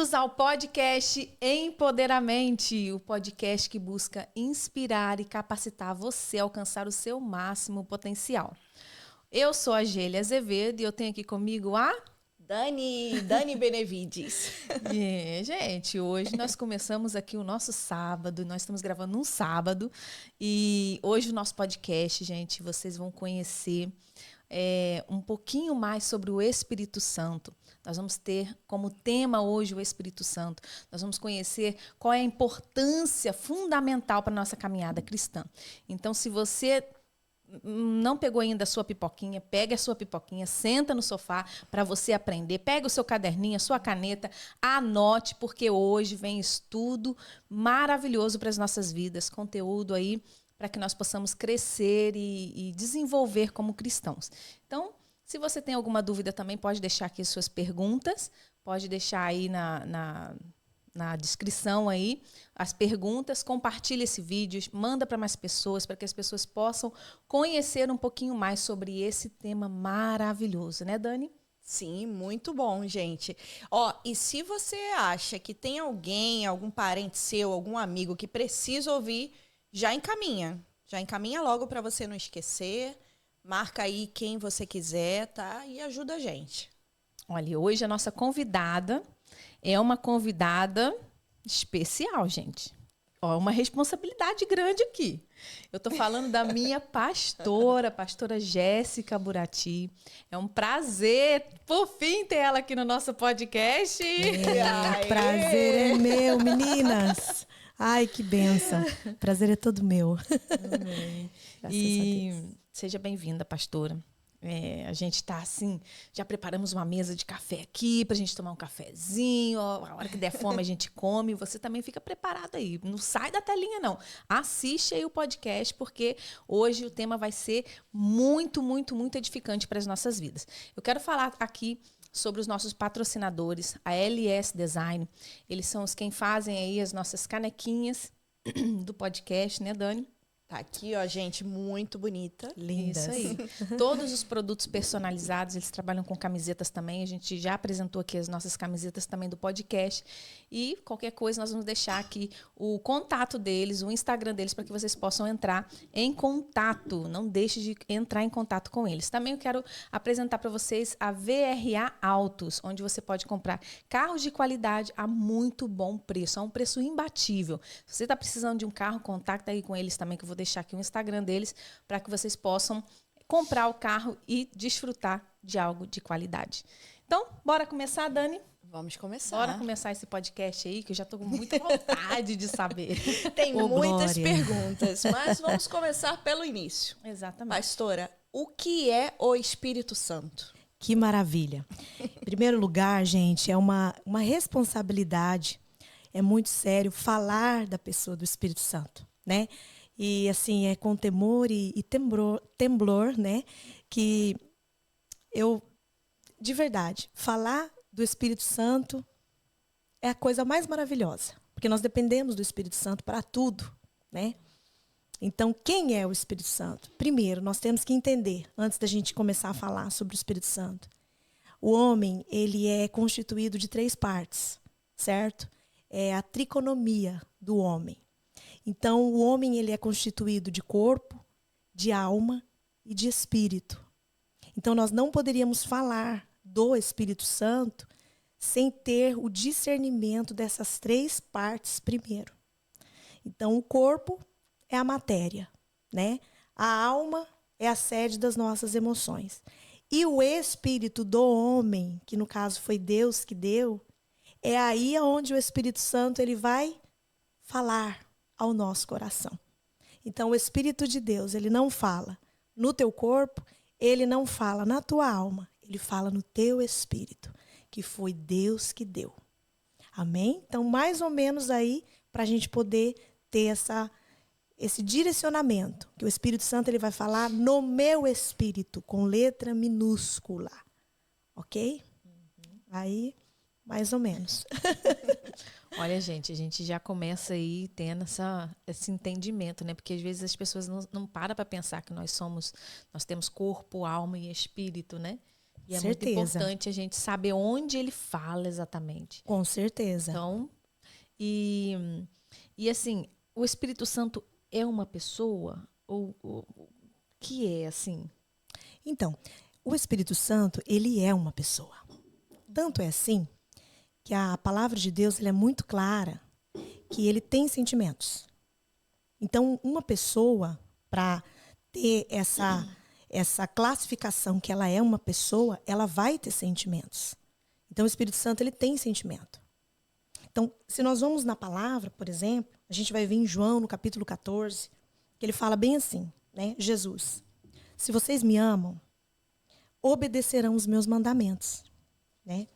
Bem-vindos ao podcast Empoderamente, o podcast que busca inspirar e capacitar você a alcançar o seu máximo potencial. Eu sou a Gélia Azevedo e eu tenho aqui comigo a Dani Benevides. Gente, hoje nós começamos aqui o nosso sábado, nós estamos gravando um sábado e hoje o nosso podcast, gente, vocês vão conhecer um pouquinho mais sobre o Espírito Santo. Nós vamos ter como tema hoje o Espírito Santo. Nós vamos conhecer qual é a importância fundamental para a nossa caminhada cristã. Então, se você não pegou ainda a sua pipoquinha, pega a sua pipoquinha, senta no sofá para você aprender, pega o seu caderninho, a sua caneta, anote, porque hoje vem estudo maravilhoso para as nossas vidas, conteúdo aí para que nós possamos crescer e desenvolver como cristãos. Então, se você tem alguma dúvida também, pode deixar aqui suas perguntas, pode deixar aí na descrição aí as perguntas, compartilha esse vídeo, manda para mais pessoas, para que as pessoas possam conhecer um pouquinho mais sobre esse tema maravilhoso, né, Dani? Sim, muito bom, gente. E se você acha que tem alguém, algum parente seu, algum amigo que precisa ouvir, já encaminha logo para você não esquecer. Marca aí quem você quiser, tá? E ajuda a gente. Olha, hoje a nossa convidada é uma convidada especial, gente. Uma responsabilidade grande aqui. Eu tô falando da minha pastora Jéssica Burati. É um prazer, por fim, ter ela aqui no nosso podcast. Prazer é meu, meninas. Ai, que bênção. Prazer é todo meu. Amém. E seja bem-vinda, pastora. A gente está assim, já preparamos uma mesa de café aqui para a gente tomar um cafezinho, a hora que der fome a gente come, você também fica preparado aí, não sai da telinha não, assiste aí o podcast porque hoje o tema vai ser muito, muito, muito edificante para as nossas vidas. Eu quero falar aqui sobre os nossos patrocinadores, a LS Design, eles são os quem fazem aí as nossas canequinhas do podcast, né, Dani? Tá aqui, ó, gente, muito bonita. Lindas. Isso aí. Todos os produtos personalizados, eles trabalham com camisetas também. A gente já apresentou aqui as nossas camisetas também do podcast. E qualquer coisa, nós vamos deixar aqui o contato deles, o Instagram deles, para que vocês possam entrar em contato. Não deixe de entrar em contato com eles. Também eu quero apresentar para vocês a VRA Autos, onde você pode comprar carros de qualidade a muito bom preço, a um preço imbatível. Se você está precisando de um carro, contacta aí com eles também, que eu vou deixar aqui o Instagram deles para que vocês possam comprar o carro e desfrutar de algo de qualidade. Então, bora começar, Dani? Vamos começar. Bora começar esse podcast aí, que eu já estou com muita vontade de saber. Tem muitas glória. perguntas, mas vamos começar pelo início. Exatamente. Pastora, o que é o Espírito Santo? Que maravilha. Em primeiro lugar, gente, é uma responsabilidade, é muito sério falar da pessoa do Espírito Santo, né? E assim, é com temor e temblor, né? Que eu, de verdade, falar do Espírito Santo é a coisa mais maravilhosa. Porque nós dependemos do Espírito Santo para tudo, né? Então, quem é o Espírito Santo? Primeiro, nós temos que entender, antes da gente começar a falar sobre o Espírito Santo. O homem, ele é constituído de 3 partes, certo? É a triconomia do homem. Então, o homem ele é constituído de corpo, de alma e de espírito. Então, nós não poderíamos falar do Espírito Santo sem ter o discernimento dessas 3 partes primeiro. Então, o corpo é a matéria, né? A alma é a sede das nossas emoções. E o espírito do homem, que no caso foi Deus que deu, é aí onde o Espírito Santo ele vai falar ao nosso coração. Então, o Espírito de Deus, ele não fala no teu corpo, ele não fala na tua alma, ele fala no teu espírito, que foi Deus que deu. Amém? Então, mais ou menos aí, para a gente poder ter esse direcionamento, que o Espírito Santo ele vai falar no meu espírito, com letra minúscula. Ok? Aí, mais ou menos. Olha, gente, a gente já começa aí tendo esse entendimento, né? Porque às vezes as pessoas não param para pensar que nós temos corpo, alma e espírito, né? E é Certeza. muito importante a gente saber onde ele fala exatamente. Com certeza. Então, e assim, o Espírito Santo é uma pessoa? Ou que é assim? Então, o Espírito Santo, ele é uma pessoa. Tanto é assim que a palavra de Deus ela é muito clara que ele tem sentimentos. Então, uma pessoa, para ter essa classificação que ela é uma pessoa, ela vai ter sentimentos. Então, o Espírito Santo ele tem sentimento. Então, se nós vamos na palavra, por exemplo, a gente vai ver em João, no capítulo 14, que ele fala bem assim, né? Jesus, se vocês me amam, obedecerão os meus mandamentos, né?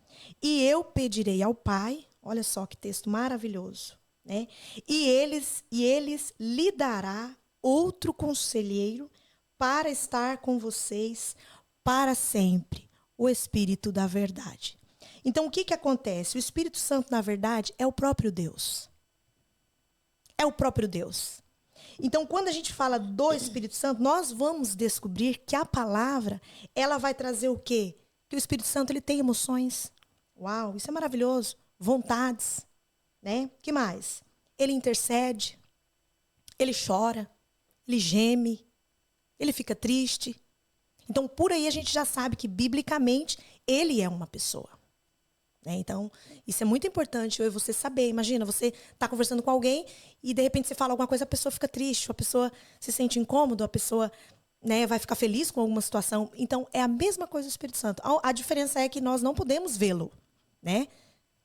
E eu pedirei ao Pai, olha só que texto maravilhoso, né? E eles lhe dará outro conselheiro para estar com vocês para sempre, o Espírito da verdade. Então, o que acontece? O Espírito Santo, na verdade, é o próprio Deus. É o próprio Deus. Então, quando a gente fala do Espírito Santo, nós vamos descobrir que a palavra, ela vai trazer o quê? Que o Espírito Santo ele tem emoções. Uau, isso é maravilhoso. Vontades, né? Que mais? Ele intercede, ele chora, ele geme, ele fica triste. Então, por aí a gente já sabe que, biblicamente, ele é uma pessoa. Né? Então, isso é muito importante eu e você saber. Imagina, você está conversando com alguém e, de repente, você fala alguma coisa, a pessoa fica triste, a pessoa se sente incômoda, a pessoa, né, vai ficar feliz com alguma situação. Então, é a mesma coisa do Espírito Santo. A diferença é que nós não podemos vê-lo. Né?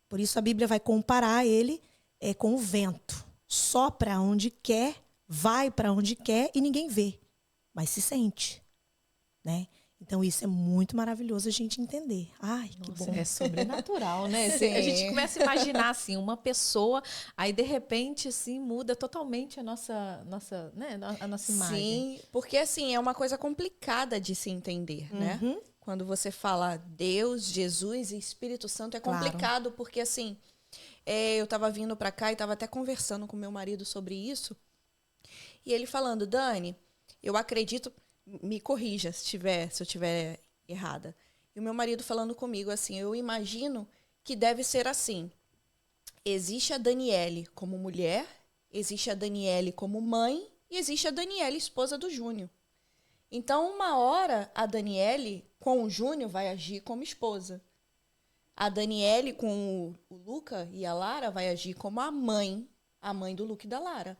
Por isso, a Bíblia vai comparar ele com o vento. Sopra onde quer, vai para onde quer e ninguém vê, mas se sente. Né? Então, isso é muito maravilhoso a gente entender. Ai, que Nossa, bom. é sobrenatural, né? Sim. A gente começa a imaginar, assim, uma pessoa, aí, de repente, assim, muda totalmente a nossa imagem. Sim, porque assim, é uma coisa complicada de se entender, né? Quando você fala Deus, Jesus e Espírito Santo, é complicado, porque assim, eu tava vindo pra cá e tava até conversando com meu marido sobre isso, e ele falando, Dani, eu acredito, me corrija se eu tiver errada. E o meu marido falando comigo assim, eu imagino que deve ser assim. Existe a Daniele como mulher, existe a Daniele como mãe e existe a Daniele, esposa do Júnior. Então, uma hora, a Daniele com o Júnior vai agir como esposa. A Daniele com o Luca e a Lara vai agir como a mãe do Luca e da Lara.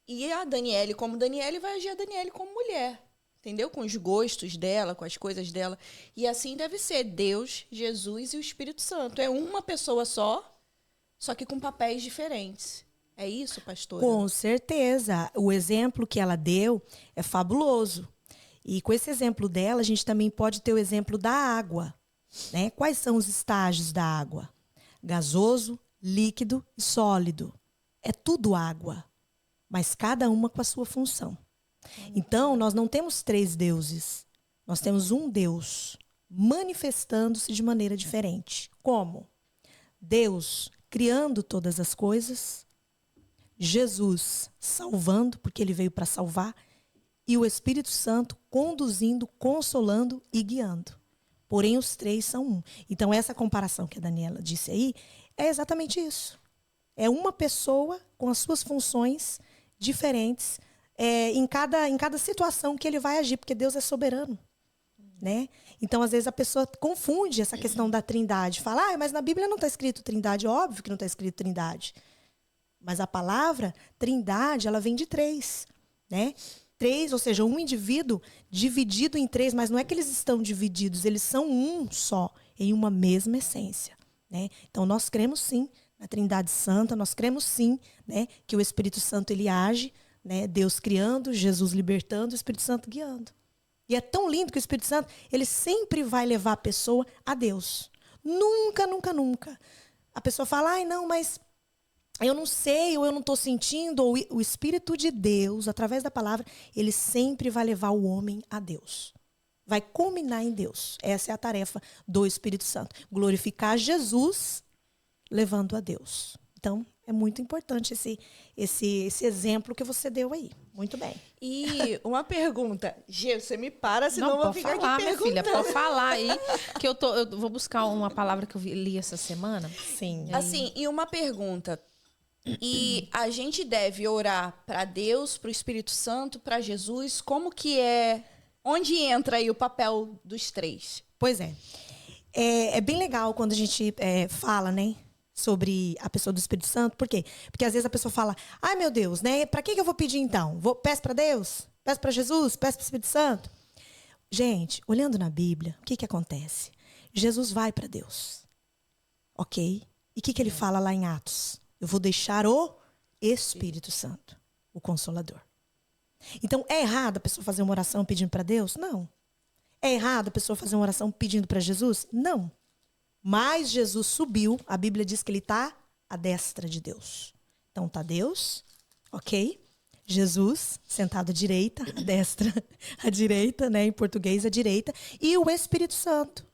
E a Daniele como Daniele vai agir a Daniele como mulher. Entendeu? Com os gostos dela, com as coisas dela. E assim deve ser Deus, Jesus e o Espírito Santo. É uma pessoa só que com papéis diferentes. É isso, pastora? Com certeza. O exemplo que ela deu é fabuloso. E com esse exemplo dela, a gente também pode ter o exemplo da água. Né? Quais são os estágios da água? Gasoso, líquido e sólido. É tudo água, mas cada uma com a sua função. Então, nós não temos 3 deuses. Nós temos um Deus manifestando-se de maneira diferente. Como? Deus criando todas as coisas, Jesus salvando, porque ele veio para salvar, e o Espírito Santo conduzindo, consolando e guiando. Porém, os 3 são um. Então, essa comparação que a Daniela disse aí é exatamente isso. É uma pessoa com as suas funções diferentes em cada situação que ele vai agir, porque Deus é soberano. Né? Então, às vezes, a pessoa confunde essa questão da trindade. Fala, mas na Bíblia não está escrito trindade. Óbvio que não está escrito trindade. Mas a palavra trindade, ela vem de 3. Né? 3, ou seja, um indivíduo dividido em 3, mas não é que eles estão divididos, eles são um só, em uma mesma essência. Né? Então, nós cremos sim na Trindade Santa, nós cremos sim, né, que o Espírito Santo ele age, né, Deus criando, Jesus libertando, o Espírito Santo guiando. E é tão lindo que o Espírito Santo ele sempre vai levar a pessoa a Deus. Nunca, nunca, nunca. A pessoa fala, não, mas eu não sei, ou eu não estou sentindo, ou o Espírito de Deus, através da palavra, ele sempre vai levar o homem a Deus. Vai culminar em Deus. Essa é a tarefa do Espírito Santo. Glorificar Jesus, levando a Deus. Então, É muito importante esse exemplo que você deu aí. Muito bem. E uma pergunta. Gê, você me para, senão Não, eu vou pode ficar falar, aqui minha filha, perguntando. pode falar aí, que eu vou buscar uma palavra que eu li essa semana. Sim. Assim, e uma pergunta. E a gente deve orar para Deus, para o Espírito Santo, para Jesus? Como que é? Onde entra aí o papel dos três? Pois é. É bem legal quando a gente fala, né? Sobre a pessoa do Espírito Santo. Por quê? Porque às vezes a pessoa fala, ai meu Deus, né? Para que eu vou pedir então? Peço para Deus? Peço para Jesus? Peço para o Espírito Santo? Gente, olhando na Bíblia, o que acontece? Jesus vai para Deus. Ok? E o que ele fala lá em Atos? Eu vou deixar o Espírito Santo, o Consolador. Então, é errado a pessoa fazer uma oração pedindo para Deus? Não. É errado a pessoa fazer uma oração pedindo para Jesus? Não. Mas Jesus subiu, a Bíblia diz que ele está à destra de Deus. Então, está Deus, ok? Jesus, sentado à direita, à destra, à direita, né? Em português, à direita. E o Espírito Santo,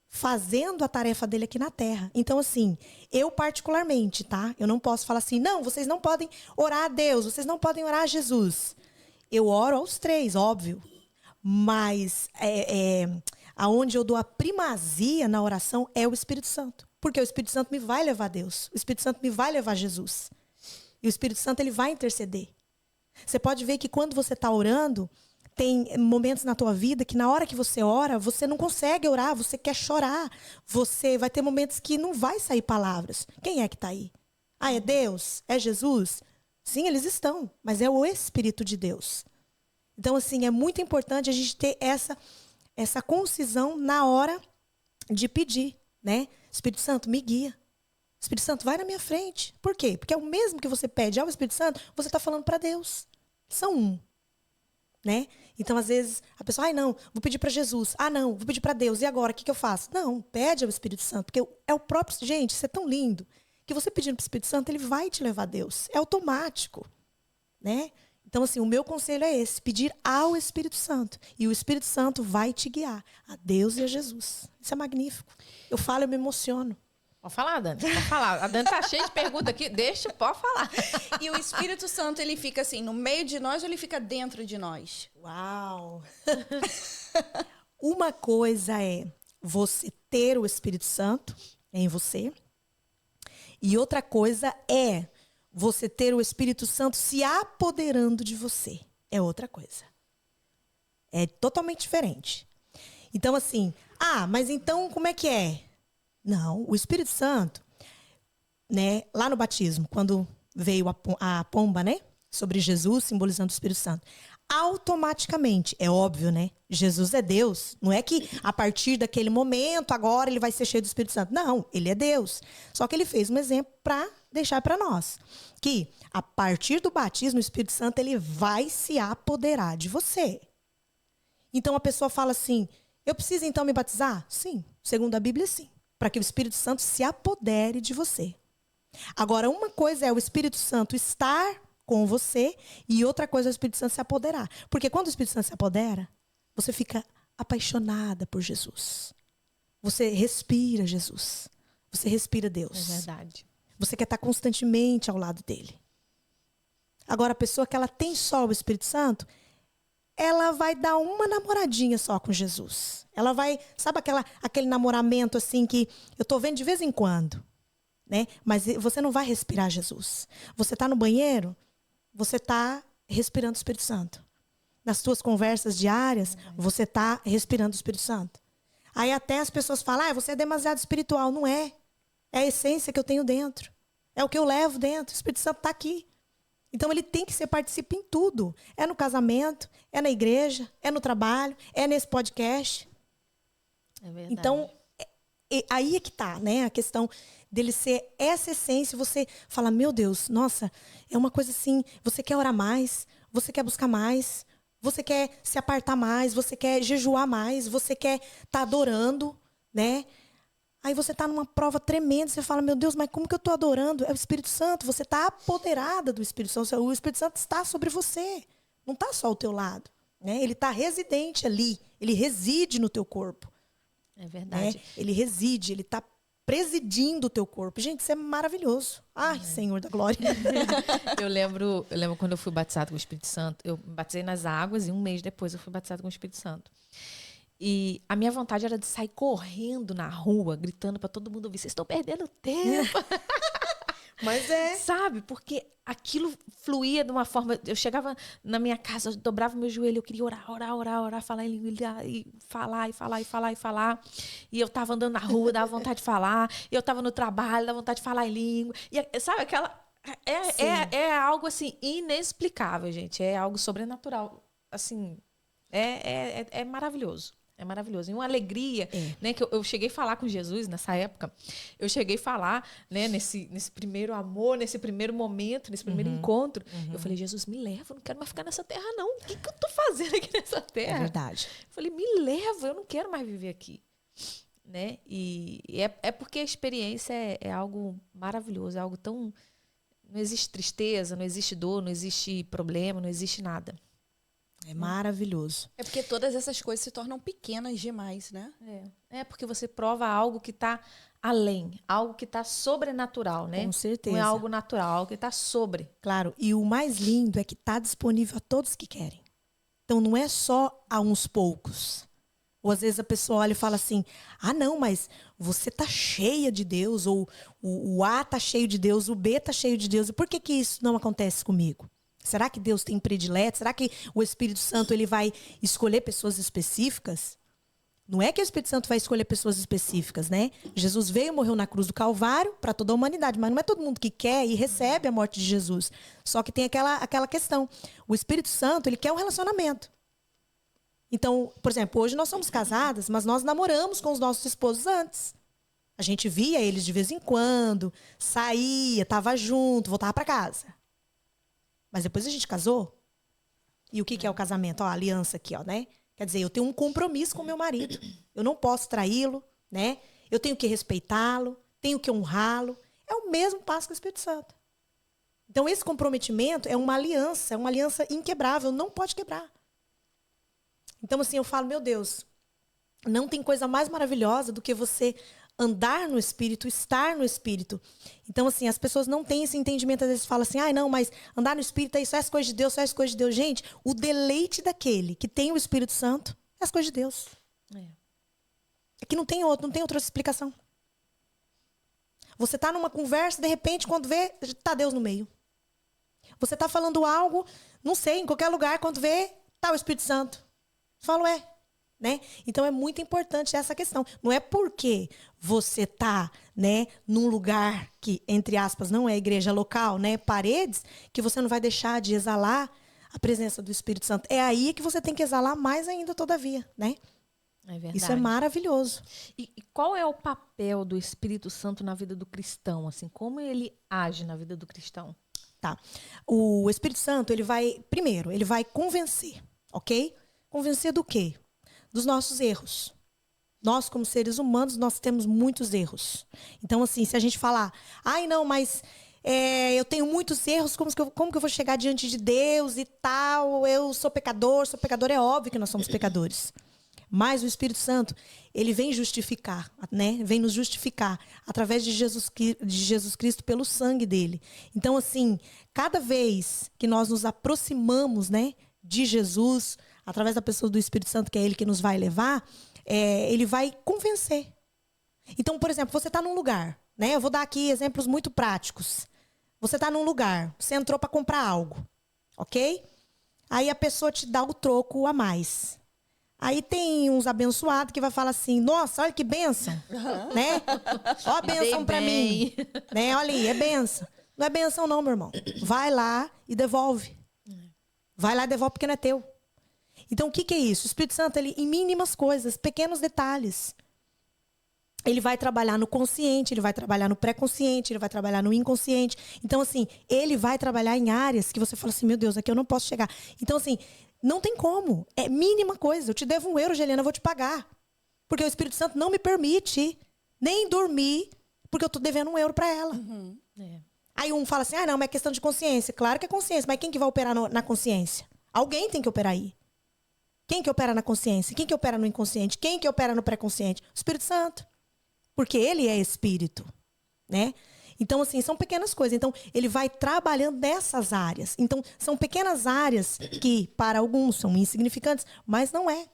fazendo a tarefa dele aqui na terra. Então, assim, eu particularmente, tá? Eu não posso falar assim, não, vocês não podem orar a Deus, vocês não podem orar a Jesus. Eu oro aos três, óbvio. Mas aonde eu dou a primazia na oração é o Espírito Santo. Porque o Espírito Santo me vai levar a Deus. O Espírito Santo me vai levar a Jesus. E o Espírito Santo, ele vai interceder. Você pode ver que quando você está orando, tem momentos na tua vida que na hora que você ora, você não consegue orar, você quer chorar. Você vai ter momentos que não vai sair palavras. Quem é que está aí? Ah, é Deus? É Jesus? Sim, eles estão, mas é o Espírito de Deus. Então, assim, é muito importante a gente ter essa concisão na hora de pedir, né? Espírito Santo, me guia. Espírito Santo, vai na minha frente. Por quê? Porque é o mesmo que você pede ao Espírito Santo, você está falando para Deus. São um. Né? Então, às vezes, a pessoa, não, vou pedir para Jesus. Não, vou pedir para Deus. E agora, o que eu faço? Não, pede ao Espírito Santo. Porque é o próprio... Gente, isso é tão lindo. Que você pedindo para o Espírito Santo, ele vai te levar a Deus. É automático. Né? Então, assim, o meu conselho é esse. Pedir ao Espírito Santo. E o Espírito Santo vai te guiar a Deus e a Jesus. Isso é magnífico. Eu falo, eu me emociono. Pode falar, Dani. Pode falar. A Dani tá cheia de perguntas aqui. Pode falar. E o Espírito Santo, ele fica assim, no meio de nós ou ele fica dentro de nós? Uau! Uma coisa é você ter o Espírito Santo em você. E outra coisa é você ter o Espírito Santo se apoderando de você. É outra coisa. É totalmente diferente. Então, assim, mas então como é que é? Não, o Espírito Santo, né, lá no batismo, quando veio a pomba, né, sobre Jesus, simbolizando o Espírito Santo, automaticamente, é óbvio, né, Jesus é Deus. Não é que a partir daquele momento, agora ele vai ser cheio do Espírito Santo. Não, ele é Deus. Só que ele fez um exemplo para deixar para nós. Que a partir do batismo, o Espírito Santo ele vai se apoderar de você. Então a pessoa fala assim, eu preciso então me batizar? Sim, segundo a Bíblia, sim. Para que o Espírito Santo se apodere de você. Agora, uma coisa é o Espírito Santo estar com você e outra coisa é o Espírito Santo se apoderar. Porque quando o Espírito Santo se apodera, você fica apaixonada por Jesus. Você respira Jesus. Você respira Deus. É verdade. Você quer estar constantemente ao lado dele. Agora, a pessoa que ela tem só o Espírito Santo, ela vai dar uma namoradinha só com Jesus. Ela vai, sabe aquele namoramento assim que eu tô vendo de vez em quando, né? Mas você não vai respirar Jesus. Você tá no banheiro, você tá respirando o Espírito Santo. Nas suas conversas diárias, você tá respirando o Espírito Santo. Aí até as pessoas falam, você é demasiado espiritual. Não é. É a essência que eu tenho dentro. É o que eu levo dentro. O Espírito Santo tá aqui. Então, ele tem que ser participa em tudo. É no casamento, é na igreja, é no trabalho, é nesse podcast. É verdade. Então, aí é que tá, né? A questão dele ser essa essência. Você fala, meu Deus, nossa, é uma coisa assim, você quer orar mais, você quer buscar mais, você quer se apartar mais, você quer jejuar mais, você quer estar adorando, né? Aí você está numa prova tremenda, você fala, meu Deus, mas como que eu estou adorando? É o Espírito Santo, você está apoderada do Espírito Santo, o Espírito Santo está sobre você, não está só ao teu lado, né? Ele está residente ali, ele reside no teu corpo. É verdade. Né? Ele reside, ele está presidindo o teu corpo. Gente, isso é maravilhoso. Ai, Senhor da glória. Eu lembro quando eu fui batizado com o Espírito Santo. Eu me batizei nas águas e um mês depois eu fui batizado com o Espírito Santo. E a minha vontade era de sair correndo na rua, gritando para todo mundo ouvir: vocês estão perdendo tempo. Mas é. Sabe? Porque aquilo fluía de uma forma... Eu chegava na minha casa, eu dobrava meu joelho, eu queria orar, falar em língua, e falar. E eu tava andando na rua, dava vontade de falar. E eu tava no trabalho, dava vontade de falar em língua. E, sabe, aquela... É algo, assim, inexplicável, gente. É algo sobrenatural. Assim, é maravilhoso. É maravilhoso. E uma alegria, né? Que eu cheguei a falar com Jesus nessa época. Eu cheguei a falar, né? Nesse primeiro amor, nesse primeiro momento, nesse primeiro encontro. Eu falei: Jesus, me leva, eu não quero mais ficar nessa terra, não. O que eu tô fazendo aqui nessa terra? É verdade. Eu falei: me leva, eu não quero mais viver aqui. Né? E é porque a experiência é algo maravilhoso, é algo tão... Não existe tristeza, não existe dor, não existe problema, não existe nada. É maravilhoso. É porque todas essas coisas se tornam pequenas demais, né? É porque você prova algo que está além, algo que está sobrenatural, né? Com certeza. Não é algo natural, algo que está sobre. Claro, e o mais lindo é que está disponível a todos que querem. Então não é só a uns poucos. Ou às vezes a pessoa olha e fala assim: ah, não, mas você tá cheia de Deus, ou o A tá cheio de Deus, o B tá cheio de Deus. E por que isso não acontece comigo? Será que Deus tem predileto? Será que o Espírito Santo ele vai escolher pessoas específicas? Não é que o Espírito Santo vai escolher pessoas específicas, né? Jesus veio e morreu na cruz do Calvário para toda a humanidade, mas não é todo mundo que quer e recebe a morte de Jesus. Só que tem aquela questão. O Espírito Santo, ele quer um relacionamento. Então, por exemplo, hoje nós somos casadas, mas nós namoramos com os nossos esposos antes. A gente via eles de vez em quando, saía, estava junto, voltava para casa. Mas depois a gente casou. E o que é o casamento? Ó, a aliança aqui, ó, né? Quer dizer, eu tenho um compromisso com meu marido. Eu não posso traí-lo, né? Eu tenho que respeitá-lo, tenho que honrá-lo. É o mesmo passo que o Espírito Santo. Então, esse comprometimento é uma aliança inquebrável, não pode quebrar. Então, assim, eu falo: meu Deus, não tem coisa mais maravilhosa do que você andar no Espírito, estar no Espírito. Então, assim, as pessoas não têm esse entendimento. Às vezes falam assim: ah, não, mas andar no Espírito é isso, é as coisas de Deus, só é as coisas de Deus. Gente, o deleite daquele que tem o Espírito Santo é as coisas de Deus. É que não tem outra explicação. Você está numa conversa, de repente, quando vê, está Deus no meio. Você está falando algo, não sei, em qualquer lugar, quando vê, está o Espírito Santo. Você fala: né? Então é muito importante essa questão. Não é porque você está, né, num lugar que, entre aspas, não é igreja local, né, paredes, que você não vai deixar de exalar a presença do Espírito Santo. É aí que você tem que exalar mais ainda, todavia, né? É verdade. Isso é maravilhoso. E qual é o papel do Espírito Santo na vida do cristão? Assim, como ele age na vida do cristão? Tá. O Espírito Santo, ele vai convencer, ok? Convencer do quê? Dos nossos erros. Nós, como seres humanos, nós temos muitos erros. Então, assim, se a gente falar: ai, não, mas eu tenho muitos erros, como que eu vou chegar diante de Deus e tal? Eu sou pecador, é óbvio que nós somos pecadores. Mas o Espírito Santo, ele vem justificar, né? Vem nos justificar através de Jesus Cristo pelo sangue dele. Então, assim, cada vez que nós nos aproximamos, né, de Jesus, através da pessoa do Espírito Santo, que é ele que nos vai levar, ele vai convencer. Então, por exemplo, você está num lugar, né? Eu vou dar aqui exemplos muito práticos. Você está num lugar, você entrou para comprar algo, ok? Aí a pessoa te dá o troco a mais. Aí tem uns abençoados que vai falar assim: nossa, olha que bênção, né? Ó a bênção para mim, né? Olha aí, é bênção. Não é bênção não, meu irmão. Vai lá e devolve. Vai lá e devolve porque não é teu. Então, o que é isso? O Espírito Santo, ele, em mínimas coisas, pequenos detalhes, ele vai trabalhar no consciente, ele vai trabalhar no pré-consciente, ele vai trabalhar no inconsciente. Então, assim, ele vai trabalhar em áreas que você fala assim: meu Deus, aqui eu não posso chegar. Então, assim, não tem como. É mínima coisa. Eu te devo €1, Geliana, eu vou te pagar. Porque o Espírito Santo não me permite nem dormir, porque eu estou devendo €1 para ela. Aí um fala assim: ah, não, mas é questão de consciência. Claro que é consciência, mas quem que vai operar na consciência? Alguém tem que operar aí. Quem que opera na consciência? Quem que opera no inconsciente? Quem que opera no pré-consciente? O Espírito Santo. porque ele é espírito, né? Então, assim, são pequenas coisas. Então, ele vai trabalhando nessas áreas. Então, são pequenas áreas que, para alguns, são insignificantes, mas não é.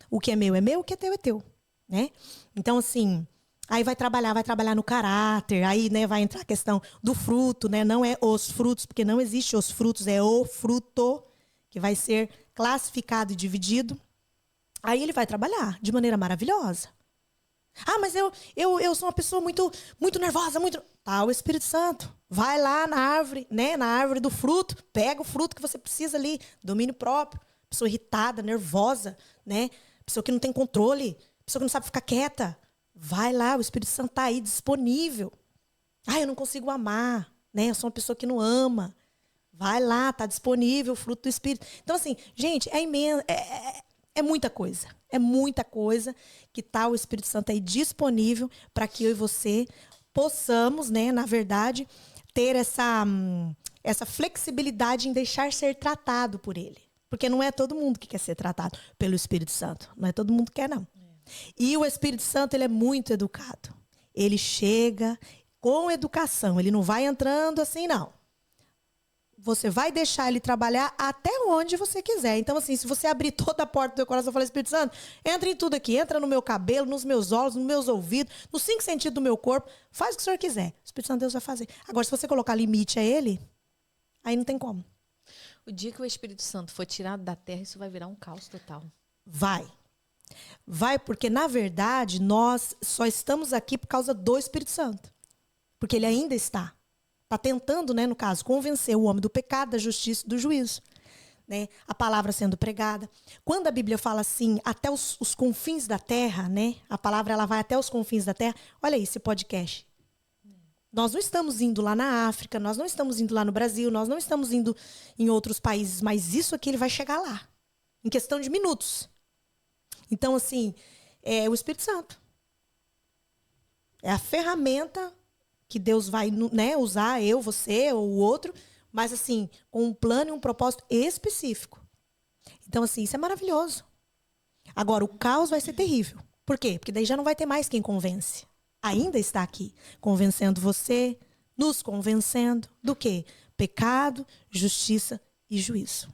O que é meu, o que é teu, né? Então, assim, aí vai trabalhar no caráter, aí, né, vai entrar a questão do fruto, né? Não é os frutos, porque não existe os frutos, é o fruto que vai ser classificado e dividido. Aí ele vai trabalhar de maneira maravilhosa. Ah, mas eu sou uma pessoa muito nervosa, muito... Tá, o Espírito Santo. Vai lá na árvore, né? Na árvore do fruto. Pega o fruto que você precisa ali. Domínio próprio. Pessoa irritada, nervosa, né? Pessoa que não tem controle. Pessoa que não sabe ficar quieta. Vai lá, o Espírito Santo tá aí disponível. Ah, eu não consigo amar, né? Eu sou uma pessoa que não ama. Vai lá, tá disponível o fruto do Espírito. Então, assim, gente, é imenso. É muita coisa. É muita coisa que tá o Espírito Santo aí disponível para que eu e você possamos, né, na verdade, ter essa flexibilidade em deixar ser tratado por ele. Porque não é todo mundo que quer ser tratado pelo Espírito Santo. Não é todo mundo que quer, não. E o Espírito Santo, ele é muito educado. Ele chega com educação. Ele não vai entrando assim, não. Você vai deixar ele trabalhar até onde você quiser. Então, assim, se você abrir toda a porta do teu coração e falar, Espírito Santo, entra em tudo aqui. Entra no meu cabelo, nos meus olhos, nos meus ouvidos, nos 5 sentidos do meu corpo. Faz o que o Senhor quiser. O Espírito Santo Deus vai fazer. Agora, se você colocar limite a ele, aí não tem como. O dia que o Espírito Santo for tirado da terra, isso vai virar um caos total. Vai. Vai, porque, na verdade, nós só estamos aqui por causa do Espírito Santo. Porque ele ainda está. Está tentando, né, no caso, convencer o homem do pecado, da justiça e do juízo. Né? A palavra sendo pregada. Quando a Bíblia fala assim, até os confins da terra, né? A palavra ela vai até os confins da terra. Olha aí esse podcast. Nós não estamos indo lá na África, nós não estamos indo lá no Brasil, nós não estamos indo em outros países, mas isso aqui ele vai chegar lá. Em questão de minutos. Então, assim, é o Espírito Santo. É a ferramenta que Deus vai, né, usar, eu, você ou o outro, mas assim, com um plano e um propósito específico. Então, assim, isso é maravilhoso. Agora, o caos vai ser terrível. Por quê? Porque daí já não vai ter mais quem convence. Ainda está aqui, convencendo você, nos convencendo do quê? Pecado, justiça e juízo.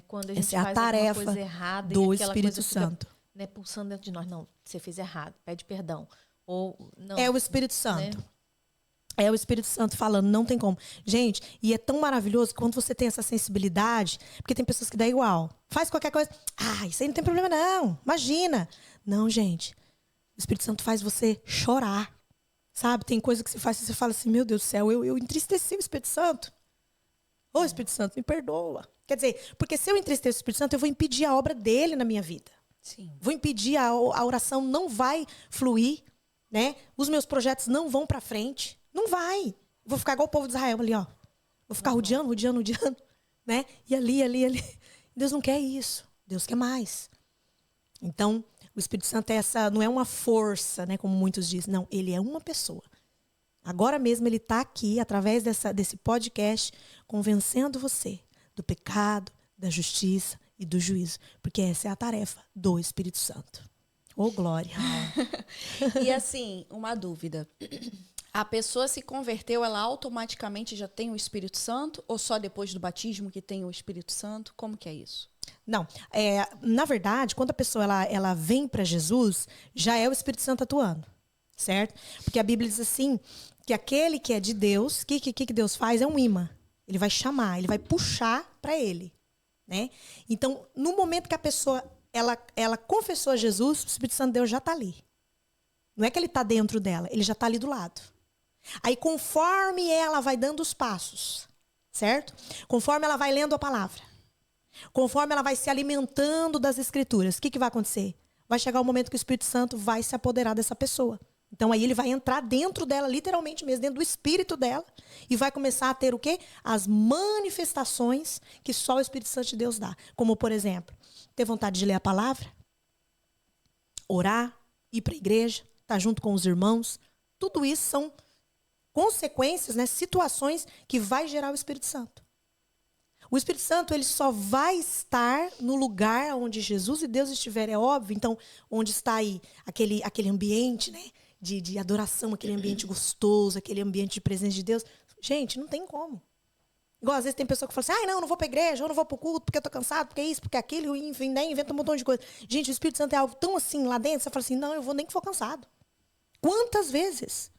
Quando a gente Essa é a faz tarefa alguma coisa errada do e aquela Espírito coisa fica, Santo. né, pulsando dentro de nós. Não, você fez errado, pede perdão. Ou, não, É o Espírito Santo. Né? É o Espírito Santo falando, não tem como. Gente, e é tão maravilhoso quando você tem essa sensibilidade, porque tem pessoas que dá igual. Faz qualquer coisa. Ah, isso aí não tem problema não. Imagina. Não, gente. O Espírito Santo faz você chorar. Sabe? Tem coisa que você faz e você fala assim, meu Deus do céu, eu entristeci o Espírito Santo. Ô, Espírito Santo, me perdoa. Quer dizer, porque se eu entristecer o Espírito Santo, eu vou impedir a obra dele na minha vida. Sim. Vou impedir, a oração não vai fluir, né? Os meus projetos não vão para frente. Não vai. Vou ficar igual o povo de Israel ali, ó. Vou ficar rodeando, né? E ali. Deus não quer isso. Deus quer mais. Então, o Espírito Santo não é uma força, né? Como muitos dizem. Não, ele é uma pessoa. Agora mesmo ele está aqui, através desse podcast, convencendo você do pecado, da justiça e do juízo. Porque essa é a tarefa do Espírito Santo. Ô, glória. E assim, uma dúvida. A pessoa se converteu, ela automaticamente já tem o Espírito Santo? Ou só depois do batismo que tem o Espírito Santo? Como que é isso? Não. Na verdade, quando a pessoa ela vem para Jesus, já é o Espírito Santo atuando. Certo? Porque a Bíblia diz assim, que aquele que é de Deus, o que Deus faz? É um imã. Ele vai chamar, ele vai puxar para ele. Né? Então, no momento que a pessoa ela confessou a Jesus, o Espírito Santo de Deus já está ali. Não é que ele está dentro dela, ele já está ali do lado. Aí, conforme ela vai dando os passos, certo? Conforme ela vai lendo a palavra, conforme ela vai se alimentando das Escrituras, o que vai acontecer? Vai chegar o momento que o Espírito Santo vai se apoderar dessa pessoa. Então, aí ele vai entrar dentro dela, literalmente mesmo, dentro do espírito dela, e vai começar a ter o quê? As manifestações que só o Espírito Santo de Deus dá. Como, por exemplo, ter vontade de ler a palavra, orar, ir para a igreja, estar junto com os irmãos. Tudo isso são consequências, né, situações que vai gerar o Espírito Santo. O Espírito Santo ele só vai estar no lugar onde Jesus e Deus estiverem, é óbvio. Então, onde está aí aquele ambiente, né, de adoração, aquele ambiente gostoso, aquele ambiente de presença de Deus. Gente, não tem como. Igual, às vezes tem pessoa que fala assim, ai, não vou pra igreja, eu não vou pro culto, porque eu tô cansado, porque é isso, porque é aquilo, enfim, né, inventa um montão de coisa. Gente, o Espírito Santo é algo tão assim lá dentro, você fala assim, não, eu vou nem que for cansado. Quantas vezes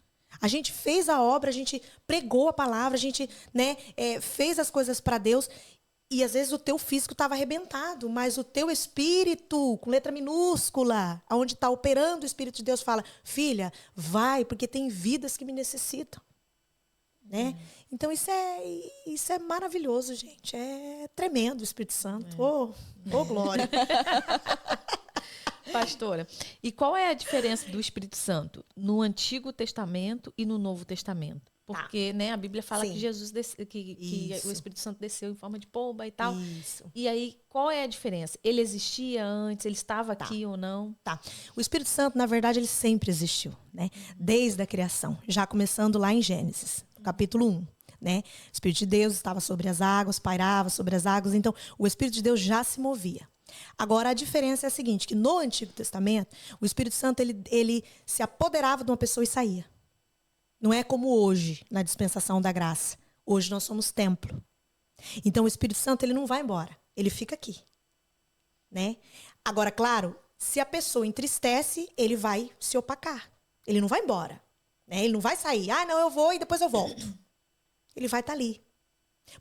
a gente fez a obra, a gente pregou a palavra, a gente, né, fez as coisas para Deus, e às vezes o teu físico estava arrebentado, mas o teu espírito, com letra minúscula, onde está operando o Espírito de Deus, fala, filha, vai, porque tem vidas que me necessitam. Né? Então isso é maravilhoso, gente. É tremendo o Espírito Santo. Oh, glória. Pastora, e qual é a diferença do Espírito Santo no Antigo Testamento e no Novo Testamento? Porque, né, a Bíblia fala que Jesus que o Espírito Santo desceu em forma de pomba e tal. Isso. E aí, qual é a diferença? Ele existia antes? Ele estava aqui ou não? Tá. O Espírito Santo, na verdade, ele sempre existiu, né? Desde a criação, já começando lá em Gênesis, capítulo 1. Né? O Espírito de Deus estava sobre as águas, pairava sobre as águas. Então, o Espírito de Deus já se movia. Agora, a diferença é a seguinte, que no Antigo Testamento, o Espírito Santo ele se apoderava de uma pessoa e saía. Não é como hoje, na dispensação da graça. Hoje nós somos templo. Então, o Espírito Santo ele não vai embora. Ele fica aqui. Né? Agora, claro, se a pessoa entristece, ele vai se opacar. Ele não vai embora. Né? Ele não vai sair. Ah, não, eu vou e depois eu volto. Ele vai estar ali.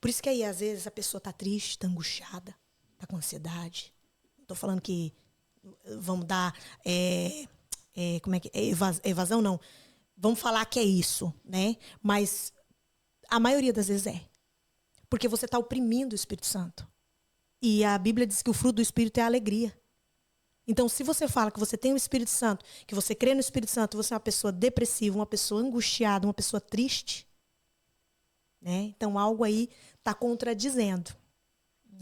Por isso que aí, às vezes, a pessoa está triste, está angustiada, está com ansiedade. Não estou falando que vamos dar como é que evasão, não. Vamos falar que é isso, né? Mas a maioria das vezes é. Porque você está oprimindo o Espírito Santo. E a Bíblia diz que o fruto do Espírito é a alegria. Então, se você fala que você tem o Espírito Santo, que você crê no Espírito Santo, você é uma pessoa depressiva, uma pessoa angustiada, uma pessoa triste, né? Então, algo aí está contradizendo.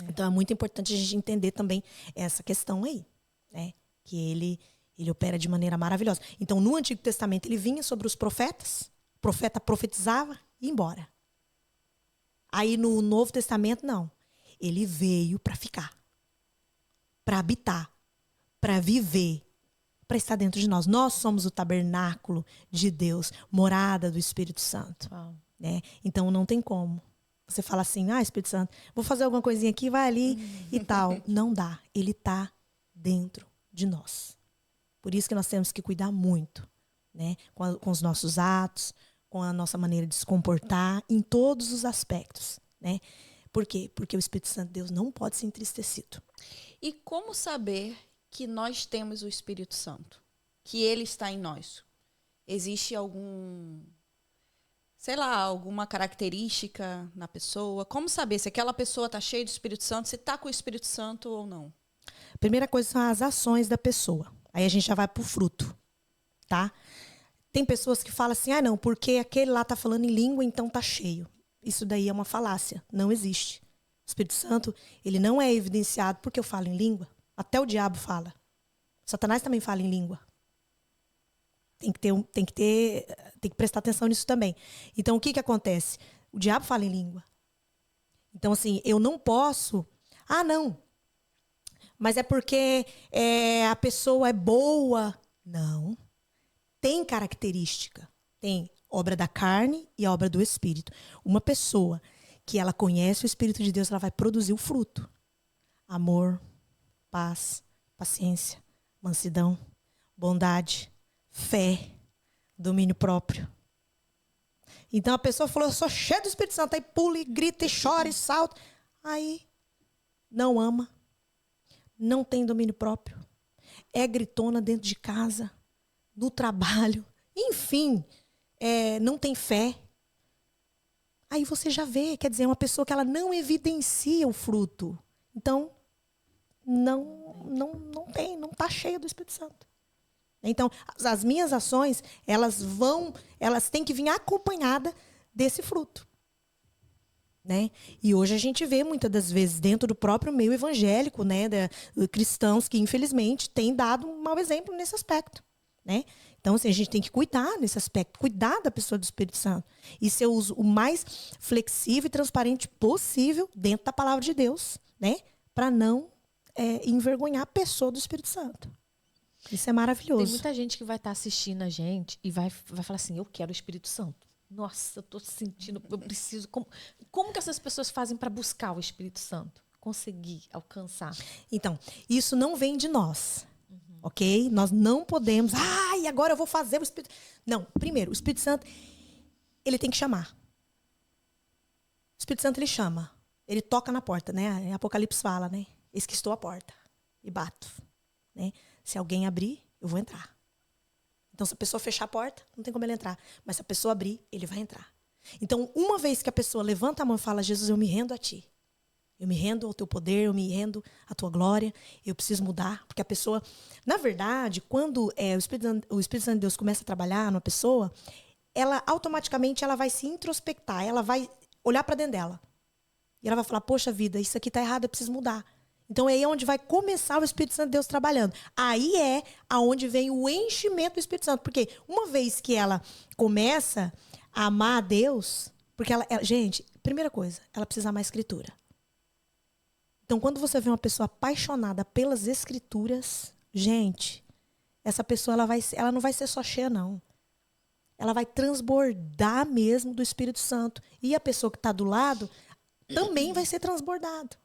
Então, é muito importante a gente entender também essa questão aí, né? Que ele opera de maneira maravilhosa. Então, no Antigo Testamento, ele vinha sobre os profetas, o profeta profetizava e ia embora. Aí, no Novo Testamento, não. Ele veio para ficar, para habitar, para viver, para estar dentro de nós. Nós somos o tabernáculo de Deus, morada do Espírito Santo. Uau. Né? Então, não tem como. Você fala assim, Espírito Santo, vou fazer alguma coisinha aqui, vai ali e tal. Não dá. Ele está dentro de nós. Por isso que nós temos que cuidar muito, né? Com os nossos atos, com a nossa maneira de se comportar, em todos os aspectos. Né? Por quê? Porque o Espírito Santo de Deus não pode ser entristecido. E como saber que nós temos o Espírito Santo? Que ele está em nós? Existe alguma característica na pessoa? Como saber se aquela pessoa está cheia do Espírito Santo, se está com o Espírito Santo ou não? Primeira coisa são as ações da pessoa. Aí a gente já vai pro fruto, tá? Tem pessoas que falam assim, não, porque aquele lá tá falando em língua, então tá cheio. Isso daí é uma falácia, não existe. O Espírito Santo, ele não é evidenciado porque eu falo em língua. Até o diabo fala. Satanás também fala em língua. Tem que prestar atenção nisso também. Então, o que acontece? O diabo fala em língua. Então, assim, eu não posso... não. Mas é porque a pessoa é boa. Não. Tem característica. Tem obra da carne e obra do Espírito. Uma pessoa que ela conhece o Espírito de Deus, ela vai produzir o fruto. Amor, paz, paciência, mansidão, bondade, fé, domínio próprio. Então a pessoa falou, eu sou cheia do Espírito Santo. Aí pula e grita e chora e salta. Aí não ama. Não tem domínio próprio. É gritona dentro de casa, no trabalho. Enfim, não tem fé. Aí você já vê, quer dizer, é uma pessoa que ela não evidencia o fruto. Então, não está cheia do Espírito Santo. Então, as minhas ações, elas têm que vir acompanhadas desse fruto. Né? E hoje a gente vê muitas das vezes dentro do próprio meio evangélico, né, cristãos que infelizmente têm dado um mau exemplo nesse aspecto, né? Então assim, a gente tem que cuidar nesse aspecto, cuidar da pessoa do Espírito Santo e ser o mais flexível e transparente possível dentro da palavra de Deus, né, para não envergonhar a pessoa do Espírito Santo. Isso é maravilhoso. Tem muita gente que vai estar assistindo a gente e vai falar assim, eu quero o Espírito Santo. Nossa, eu tô sentindo, eu preciso... Como que essas pessoas fazem para buscar o Espírito Santo? Conseguir alcançar? Então, isso não vem de nós, ok? Nós não podemos... E agora eu vou fazer o Espírito... Não, primeiro, o Espírito Santo, ele tem que chamar. O Espírito Santo, ele chama. Ele toca na porta, né? Apocalipse fala, né? Eis que estou à porta e bato, né? Se alguém abrir, eu vou entrar. Então, se a pessoa fechar a porta, não tem como ele entrar. Mas se a pessoa abrir, ele vai entrar. Então, uma vez que a pessoa levanta a mão e fala, Jesus, eu me rendo a ti. Eu me rendo ao teu poder, eu me rendo à tua glória, eu preciso mudar. Porque a pessoa... Na verdade, quando o Espírito Santo de Deus começa a trabalhar numa pessoa, ela automaticamente ela vai se introspectar, ela vai olhar para dentro dela. E ela vai falar, poxa vida, isso aqui está errado, eu preciso mudar. Então, aí é onde vai começar o Espírito Santo de Deus trabalhando. Aí é aonde vem o enchimento do Espírito Santo. Porque uma vez que ela começa a amar a Deus... Porque gente, primeira coisa, ela precisa amar a Escritura. Então, quando você vê uma pessoa apaixonada pelas Escrituras, gente, essa pessoa ela não vai ser só cheia, não. Ela vai transbordar mesmo do Espírito Santo. E a pessoa que está do lado também vai ser transbordado.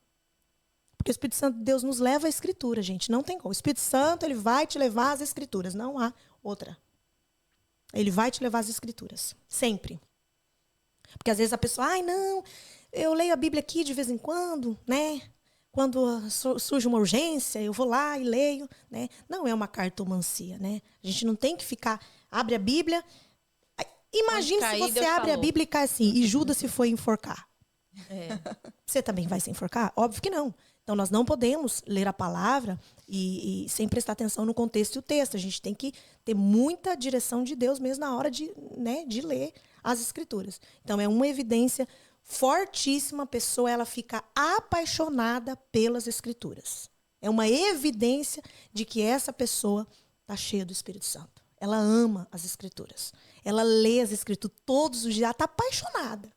Porque o Espírito Santo de Deus nos leva à Escritura, gente. Não tem como. O Espírito Santo, ele vai te levar às Escrituras. Não há outra. Ele vai te levar às Escrituras. Sempre. Porque às vezes a pessoa, não, eu leio a Bíblia aqui de vez em quando, né? Quando surge uma urgência, eu vou lá e leio, né? Não é uma cartomancia, né? A gente não tem que ficar... Abre a Bíblia... Imagine se você abre a Bíblia e cai assim, e Judas se foi enforcar. Você também vai se enforcar? Óbvio que não. Então, nós não podemos ler a palavra e sem prestar atenção no contexto e o texto. A gente tem que ter muita direção de Deus mesmo na hora de ler as Escrituras. Então, é uma evidência fortíssima. A pessoa ela fica apaixonada pelas Escrituras. É uma evidência de que essa pessoa está cheia do Espírito Santo. Ela ama as Escrituras. Ela lê as Escrituras todos os dias. Ela está apaixonada.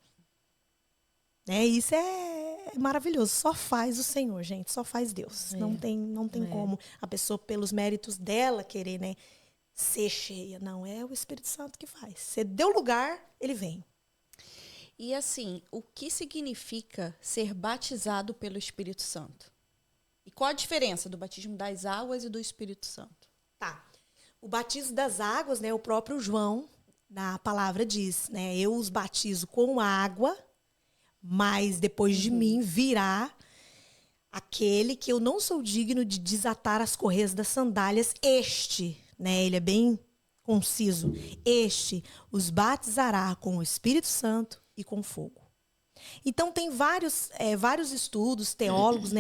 Isso é maravilhoso. Só faz o Senhor, gente. Só faz Deus. Não tem como a pessoa, pelos méritos dela, querer ser cheia. Não, é o Espírito Santo que faz. Você deu lugar, ele vem. E assim, o que significa ser batizado pelo Espírito Santo? E qual a diferença do batismo das águas e do Espírito Santo? Tá. O batismo das águas, o próprio João, na palavra diz, eu os batizo com água, mas depois de mim virá aquele que eu não sou digno de desatar as correias das sandálias. Este, ele é bem conciso. Este os batizará com o Espírito Santo e com fogo. Então, tem vários estudos, teólogos,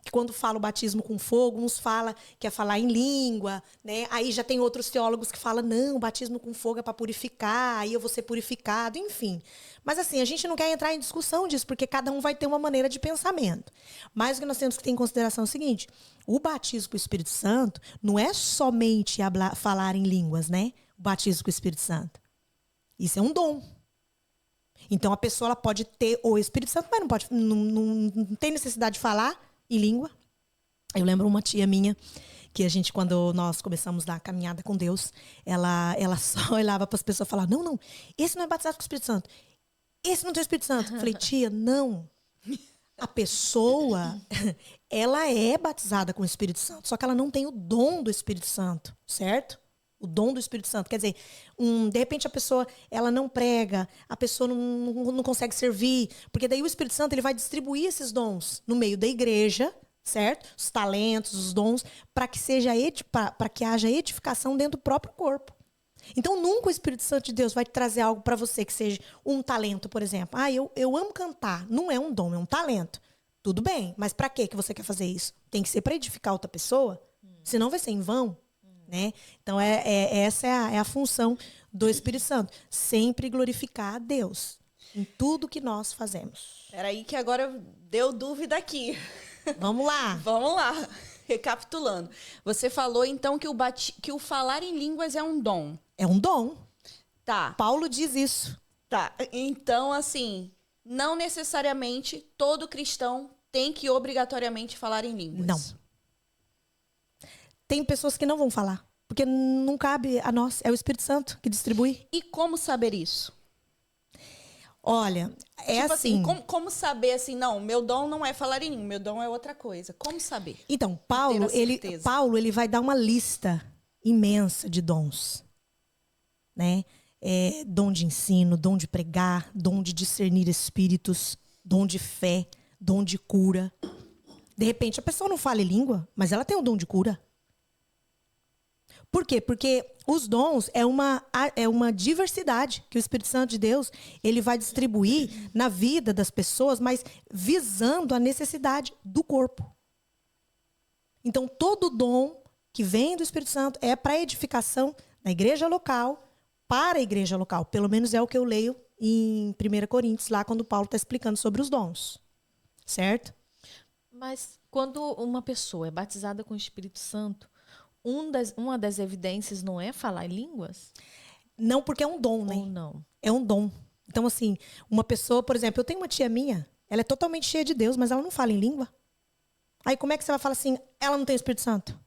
que quando fala o batismo com fogo, uns falam que é falar em língua, aí já tem outros teólogos que falam, não, o batismo com fogo é para purificar, aí eu vou ser purificado, enfim. Mas assim, a gente não quer entrar em discussão disso, porque cada um vai ter uma maneira de pensamento. Mas o que nós temos que ter em consideração é o seguinte, o batismo com o Espírito Santo não é somente falar em línguas, o batismo com o Espírito Santo. Isso é um dom. Então, a pessoa ela pode ter o Espírito Santo, mas não tem necessidade de falar em língua. Eu lembro uma tia minha, que quando nós começamos a caminhada com Deus, ela só olhava para as pessoas e falava, não, esse não é batizado com o Espírito Santo. Esse não tem o Espírito Santo. Eu falei, tia, não. A pessoa, ela é batizada com o Espírito Santo, só que ela não tem o dom do Espírito Santo, certo? O dom do Espírito Santo. Quer dizer, de repente a pessoa ela não prega, a pessoa não consegue servir, porque daí o Espírito Santo ele vai distribuir esses dons no meio da igreja, certo? Os talentos, os dons, para que haja edificação dentro do próprio corpo. Então, nunca o Espírito Santo de Deus vai trazer algo para você que seja um talento, por exemplo. Eu amo cantar. Não é um dom, é um talento. Tudo bem, mas para que você quer fazer isso? Tem que ser para edificar outra pessoa? Senão vai ser em vão. Então, essa é a função do Espírito Santo. Sempre glorificar a Deus em tudo que nós fazemos. Peraí que agora deu dúvida aqui. Vamos lá. Vamos lá. Recapitulando. Você falou, então, que o falar em línguas é um dom. É um dom. Tá. Paulo diz isso. Tá. Então, assim, não necessariamente todo cristão tem que obrigatoriamente falar em línguas. Não. Tem pessoas que não vão falar. Porque não cabe a nós, é o Espírito Santo que distribui. E como saber isso? Olha, é Tipo assim. Como saber assim, não, meu dom não é falar em língua, meu dom é outra coisa. Como saber? Então, Ter Paulo, a certeza. ele vai dar uma lista imensa de dons, né? Dom de ensino, dom de pregar, dom de discernir espíritos, dom de fé, dom de cura. De repente, a pessoa não fala em língua, mas ela tem o dom de cura. Por quê? Porque os dons é uma diversidade que o Espírito Santo de Deus ele vai distribuir na vida das pessoas, mas visando a necessidade do corpo. Então, todo dom que vem do Espírito Santo é para edificação na igreja local, para a igreja local. Pelo menos é o que eu leio em 1 Coríntios, lá quando Paulo está explicando sobre os dons. Certo? Mas quando uma pessoa é batizada com o Espírito Santo, uma das evidências não é falar em línguas? Não, porque é um dom, né? Ou não? É um dom. Então, assim, uma pessoa, por exemplo, eu tenho uma tia minha, ela é totalmente cheia de Deus, mas ela não fala em língua. Aí como é que você vai falar assim, ela não tem o Espírito Santo?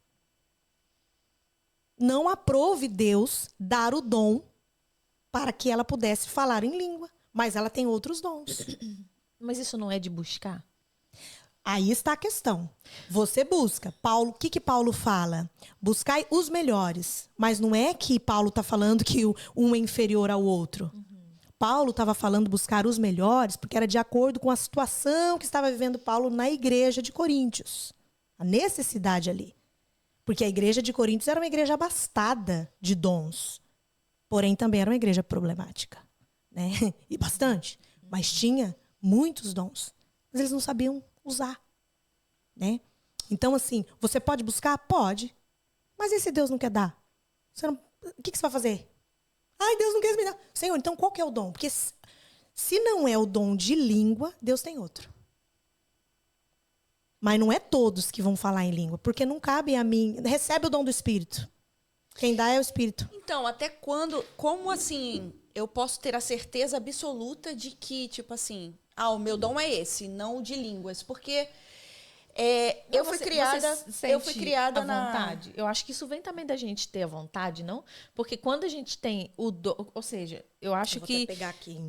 Não aprove Deus dar o dom para que ela pudesse falar em língua, mas ela tem outros dons. Mas isso não é de buscar? Aí está a questão. Você busca. Paulo, o que Paulo fala? Buscai os melhores. Mas não é que Paulo está falando que um é inferior ao outro. Paulo estava falando buscar os melhores porque era de acordo com a situação que estava vivendo Paulo na igreja de Coríntios. A necessidade ali. Porque a igreja de Coríntios era uma igreja abastada de dons. Porém, também era uma igreja problemática. Né? E bastante. Mas tinha muitos dons. Mas eles não sabiam usar, né? Então, assim, você pode buscar? Pode. Mas e se Deus não quer dar? O que você vai fazer? Ai, Deus não quer me dar. Senhor, então qual que é o dom? Porque se não é o dom de língua, Deus tem outro. Mas não é todos que vão falar em língua, porque não cabe a mim. Recebe o dom do Espírito. Quem dá é o Espírito. Então, até quando, como assim, eu posso ter a certeza absoluta de que, tipo assim, o meu dom é esse, não o de línguas, porque eu fui criada na vontade. Eu acho que isso vem também da gente ter a vontade, não? Porque quando a gente tem o dom, ou seja, eu acho que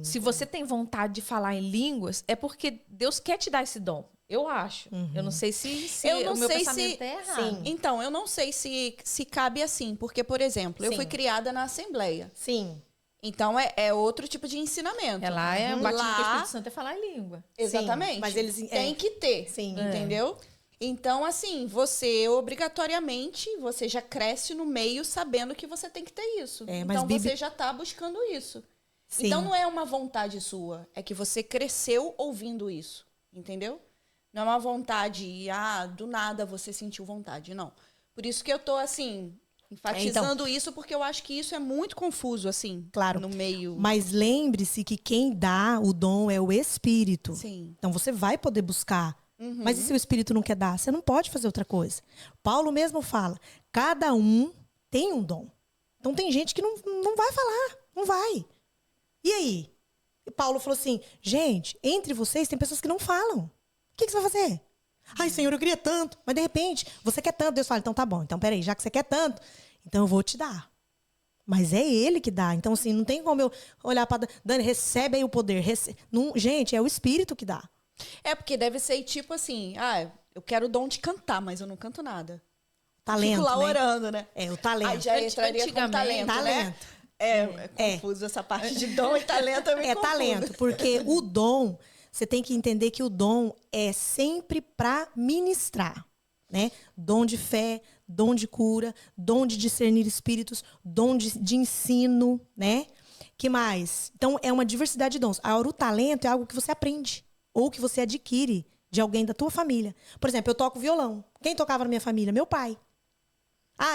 se você tem vontade de falar em línguas, é porque Deus quer te dar esse dom. Eu acho. Eu não sei se o meu pensamento é errado. Sim. Então, eu não sei se cabe assim, porque, por exemplo, eu fui criada na Assembleia. Sim. Então, é outro tipo de ensinamento. Lá é o batismo com o Espírito Santo é falar em língua. Exatamente. Sim, mas eles tem que ter, sim, entendeu? Então, assim, você obrigatoriamente, você já cresce no meio sabendo que você tem que ter isso. Então, você já está buscando isso. Sim. Então, não é uma vontade sua, é que você cresceu ouvindo isso, entendeu? Não é uma vontade, do nada você sentiu vontade, não. Por isso que eu tô, assim, enfatizando isso, porque eu acho que isso é muito confuso, assim, claro, no meio. Mas lembre-se que quem dá o dom é o Espírito. Sim. Então você vai poder buscar. Mas e se o Espírito não quer dar? Você não pode fazer outra coisa. Paulo mesmo fala, cada um tem um dom. Então tem gente que não vai falar, não vai. E aí? E Paulo falou assim, gente, entre vocês tem pessoas que não falam. O que você vai fazer? Ai, Senhor, eu queria tanto. Mas, de repente, você quer tanto. Deus fala, então tá bom. Então, peraí, já que você quer tanto, então eu vou te dar. Mas é Ele que dá. Então, assim, não tem como eu olhar para Dani, recebe aí o poder. Não, gente, é o Espírito que dá. É, porque deve ser tipo assim, eu quero o dom de cantar, mas eu não canto nada. Talento, fico lá orando, né? É, o talento. Aí já entraria com talento, né? É confuso essa parte de dom e talento. É talento, porque o dom... Você tem que entender que o dom é sempre para ministrar, né? Dom de fé, dom de cura, dom de discernir espíritos, dom de ensino, né? Que mais? Então, é uma diversidade de dons. Agora, o talento é algo que você aprende ou que você adquire de alguém da tua família. Por exemplo, eu toco violão. Quem tocava na minha família? Meu pai.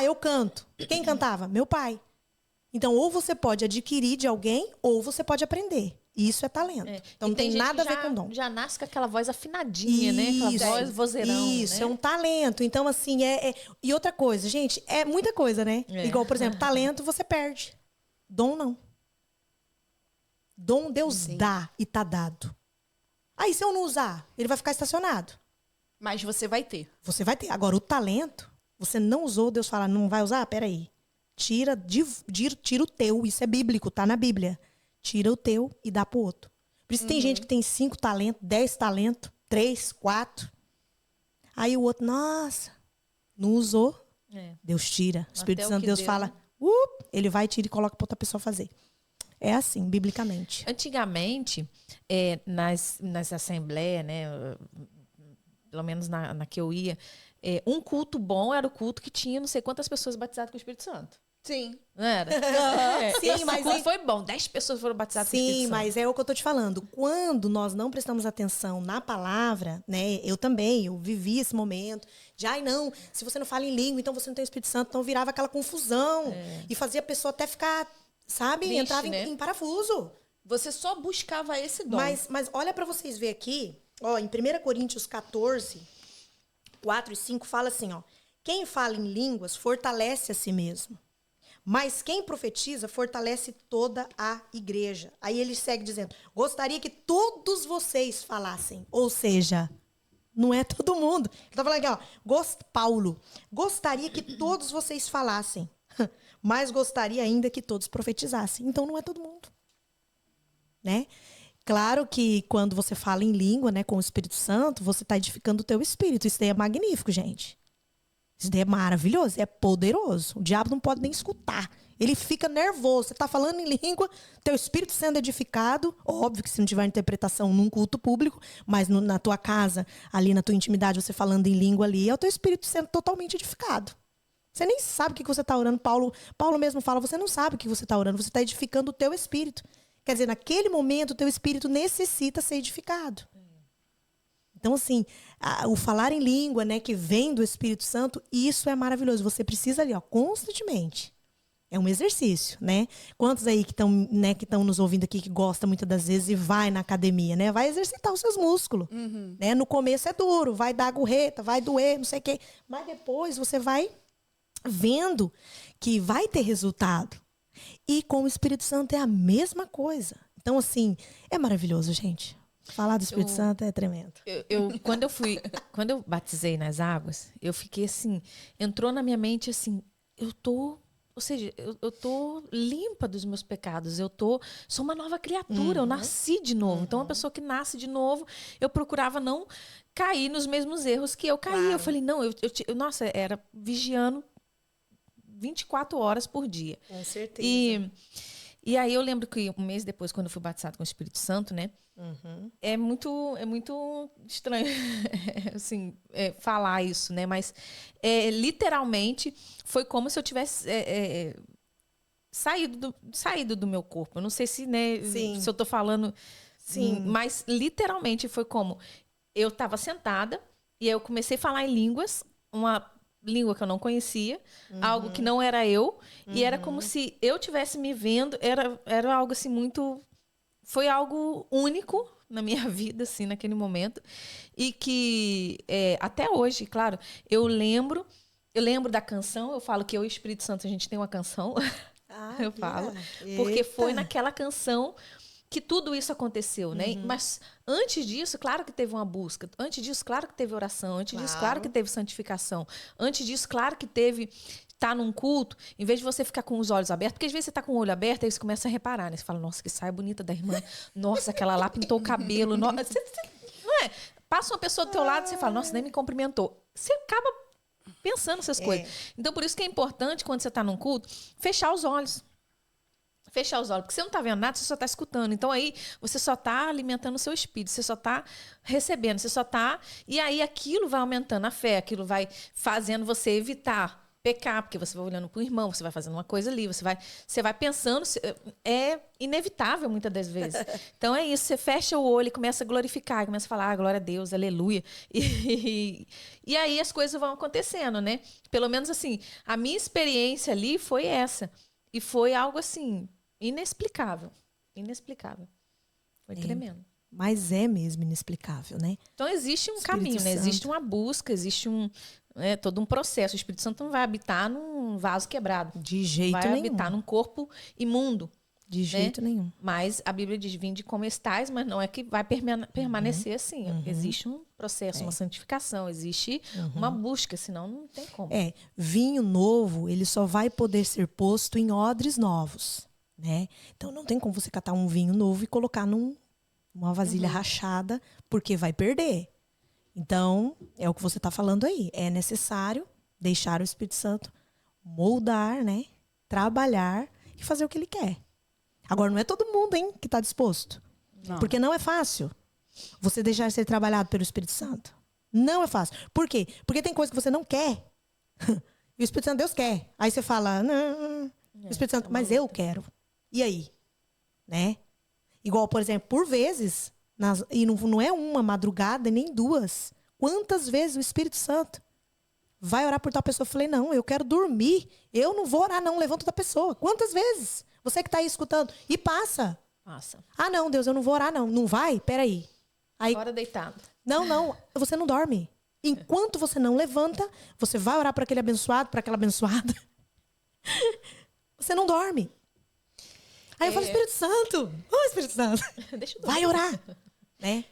Eu canto. Quem cantava? Meu pai. Então, ou você pode adquirir de alguém ou você pode aprender. Isso é talento. Então, não tem nada a ver com dom. Já nasce com aquela voz afinadinha, né? Aquela voz vozeirão. Isso, né? É um talento. Então, assim, E outra coisa, gente, é muita coisa, né? Igual, por exemplo, talento você perde. Dom, não. Dom, Deus dá e tá dado. Aí, se eu não usar, ele vai ficar estacionado. Mas você vai ter. Você vai ter. Agora, o talento, você não usou, Deus fala, não vai usar? Peraí. tira o teu, isso é bíblico, tá na Bíblia. Tira o teu e dá pro outro. Por isso tem gente que tem 5 talentos, 10 talentos, 3, 4. Aí o outro, nossa, não usou. Deus tira. O Espírito Santo, Deus fala, ele vai, tira e coloca pra outra pessoa fazer. É assim, biblicamente. Antigamente, nas assembleias, né, pelo menos na que eu ia, um culto bom era o culto que tinha não sei quantas pessoas batizadas com o Espírito Santo. Sim. Não era? Sim, esse mas culto foi bom. 10 pessoas foram batizadas com o Espírito sim, Santo. mas é o que eu tô te falando. Quando nós não prestamos atenção na palavra, né? Eu vivi esse momento. De, não, se você não fala em língua, então você não tem o Espírito Santo. Então virava aquela confusão. E fazia a pessoa até ficar, sabe? Triste, Entrava né? em parafuso. Você só buscava esse dom. Mas olha para vocês verem aqui, ó, em 1 Coríntios 14, 4 e 5, fala assim, ó. Quem fala em línguas fortalece a si mesmo. Mas quem profetiza fortalece toda a igreja. Aí ele segue dizendo, gostaria que todos vocês falassem. Ou seja, não é todo mundo. Ele tá falando aqui, ó. Paulo, gostaria que todos vocês falassem. Mas gostaria ainda que todos profetizassem. Então não é todo mundo. Né? Claro que quando você fala em língua, né, com o Espírito Santo, você está edificando o teu espírito. Isso daí é magnífico, gente. Isso daí é maravilhoso, é poderoso. O diabo não pode nem escutar. Ele fica nervoso. Você está falando em língua, teu espírito sendo edificado. Óbvio que se não tiver interpretação num culto público, mas na tua casa, ali na tua intimidade, você falando em língua ali, é o teu espírito sendo totalmente edificado. Você nem sabe o que você está orando. Paulo mesmo fala, você não sabe o que você está orando, você está edificando o teu espírito. Quer dizer, naquele momento, o teu espírito necessita ser edificado. Então, assim, o falar em língua, né, que vem do Espírito Santo, isso é maravilhoso. Você precisa ali, ó, constantemente. É um exercício, né? Quantos aí que estão, né, que estão nos ouvindo aqui, que gosta muitas das vezes e vai na academia, né? Vai exercitar os seus músculos. Né? No começo é duro, vai dar gorreta, vai doer, não sei o quê. Mas depois você vai vendo que vai ter resultado. E com o Espírito Santo é a mesma coisa. Então, assim, é maravilhoso, gente. Falar do Espírito Santo é tremendo. Quando eu batizei nas águas, eu fiquei assim, entrou na minha mente assim, eu tô limpa dos meus pecados, sou uma nova criatura, eu nasci de novo. Então, uma pessoa que nasce de novo, eu procurava não cair nos mesmos erros que eu caí. Claro. Eu falei, não, nossa, era vigiando 24 horas por dia. Com certeza. E aí eu lembro que um mês depois, quando eu fui batizado com o Espírito Santo, né? É muito estranho assim, falar isso, né? Mas literalmente foi como se eu tivesse saído do meu corpo. Eu não sei se, né, se eu tô falando. Sim. Mas literalmente foi como eu estava sentada e aí eu comecei a falar em línguas, uma língua que eu não conhecia, algo que não era eu, e era como se eu estivesse me vendo, era algo assim muito... Foi algo único na minha vida, assim, naquele momento, e que até hoje, claro, eu lembro da canção, eu falo que eu e o Espírito Santo, a gente tem uma canção, eu falo, porque foi naquela canção que tudo isso aconteceu, né? Mas antes disso, claro que teve uma busca. Antes disso, claro que teve oração. Antes disso, claro que teve santificação. Antes disso, claro que teve estar num culto, em vez de você ficar com os olhos abertos, porque às vezes você está com o olho aberto, aí você começa a reparar, né? Você fala, nossa, que saia bonita da irmã. Nossa, aquela lá pintou o cabelo. Não é? Passa uma pessoa do teu lado, você fala, nossa, nem me cumprimentou. Você acaba pensando essas coisas. Então, por isso que é importante, quando você está num culto, fechar os olhos. Fechar os olhos, porque você não está vendo nada, você só está escutando. Então, aí, você só está alimentando o seu espírito, você só está recebendo, você só está... E aí, aquilo vai aumentando a fé, aquilo vai fazendo você evitar pecar, porque você vai olhando para o irmão, você vai fazendo uma coisa ali, você vai pensando... É inevitável, muitas das vezes. Então, é isso, você fecha o olho e começa a glorificar, começa a falar, glória a Deus, aleluia. E aí, as coisas vão acontecendo, né? Pelo menos, assim, a minha experiência ali foi essa. E foi algo, assim... Inexplicável. Foi tremendo. Mas é mesmo inexplicável, né? Então, existe um caminho, né? Existe uma busca, existe todo um processo. O Espírito Santo não vai habitar num vaso quebrado. De jeito nenhum. Vai habitar num corpo imundo. De jeito nenhum. Mas a Bíblia diz, vinde como estais, mas não é que vai permanecer assim. Existe um processo, uma santificação, existe uma busca, senão não tem como. Vinho novo, ele só vai poder ser posto em odres novos, né? Então não tem como você catar um vinho novo e colocar numa vasilha rachada, porque vai perder. Então, é o que você está falando aí. É necessário deixar o Espírito Santo moldar, né? Trabalhar e fazer o que ele quer. Agora, não é todo mundo, hein, que está disposto. Não. Porque não é fácil você deixar ser trabalhado pelo Espírito Santo. Não é fácil. Por quê? Porque tem coisa que você não quer. E o Espírito Santo, Deus quer. Aí você fala, não, o Espírito Santo, mas eu quero. E aí? Né? Igual, por exemplo, por vezes, e não é uma madrugada, nem duas. Quantas vezes o Espírito Santo vai orar por tal pessoa? Eu falei, não, eu quero dormir. Eu não vou orar, não. Levanta outra pessoa. Quantas vezes? Você que está aí escutando. E passa. Ah, não, Deus, eu não vou orar, não. Não vai? Peraí. Aí, Agora deitado. Não. Você não dorme. Enquanto você não levanta, você vai orar para aquele abençoado, para aquela abençoada. Você não dorme. Aí eu falo, Espírito Santo. Espírito Santo. Deixa eu vai orar. Né?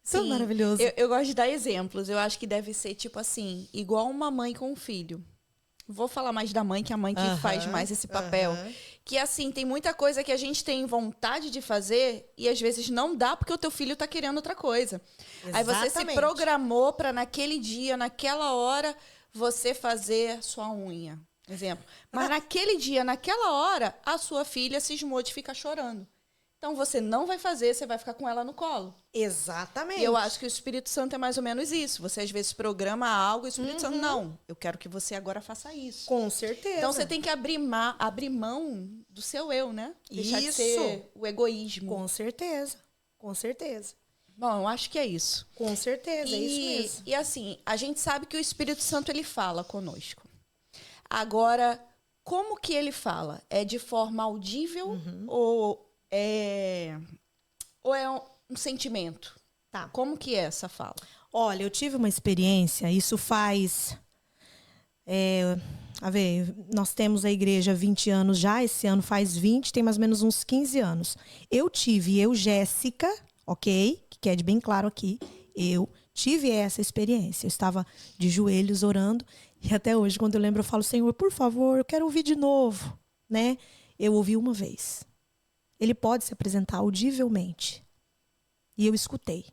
Isso é maravilhoso. Eu gosto de dar exemplos. Eu acho que deve ser tipo assim, igual uma mãe com um filho. Vou falar mais da mãe, que é a mãe que faz mais esse papel. Que assim, tem muita coisa que a gente tem vontade de fazer e às vezes não dá porque o teu filho tá querendo outra coisa. Exatamente. Aí você se programou para naquele dia, naquela hora, você fazer sua unha. Exemplo. Mas naquele dia, naquela hora, a sua filha cismou de ficar chorando. Então, você não vai fazer, você vai ficar com ela no colo. Exatamente. E eu acho que o Espírito Santo é mais ou menos isso. Você, às vezes, programa algo e o Espírito Santo, não, eu quero que você agora faça isso. Com certeza. Então, você tem que abrir mão do seu eu, né? Deixar de ser o egoísmo. Com certeza. Com certeza. Bom, eu acho que é isso. Com certeza, é isso mesmo. E assim, a gente sabe que o Espírito Santo, ele fala conosco. Agora, como que ele fala? É de forma audível ou é um sentimento? Tá. Como que é essa fala? Olha, eu tive uma experiência, isso faz... nós temos a igreja há 20 anos já, esse ano faz 20, tem mais ou menos uns 15 anos. Jéssica, ok? Que quede bem claro aqui, eu tive essa experiência. Eu estava de joelhos orando, e até hoje, quando eu lembro, eu falo, Senhor, por favor, eu quero ouvir de novo, né? Eu ouvi uma vez. Ele pode se apresentar audivelmente. E eu escutei.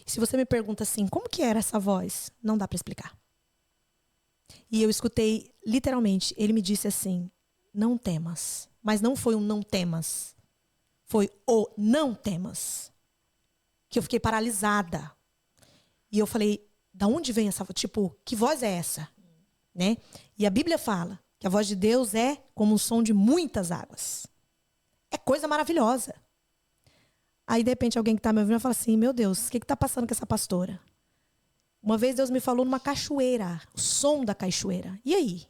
E se você me pergunta assim, como que era essa voz? Não dá para explicar. E eu escutei, literalmente, ele me disse assim, não temas. Mas não foi um não temas. Foi o não temas. Que eu fiquei paralisada. E eu falei, da onde vem essa voz? Tipo, que voz é essa? Né? E a Bíblia fala que a voz de Deus é como o som de muitas águas. É coisa maravilhosa. Aí, de repente, alguém que está me ouvindo fala assim, meu Deus, o que está passando com essa pastora? Uma vez Deus me falou numa cachoeira, o som da cachoeira. E aí?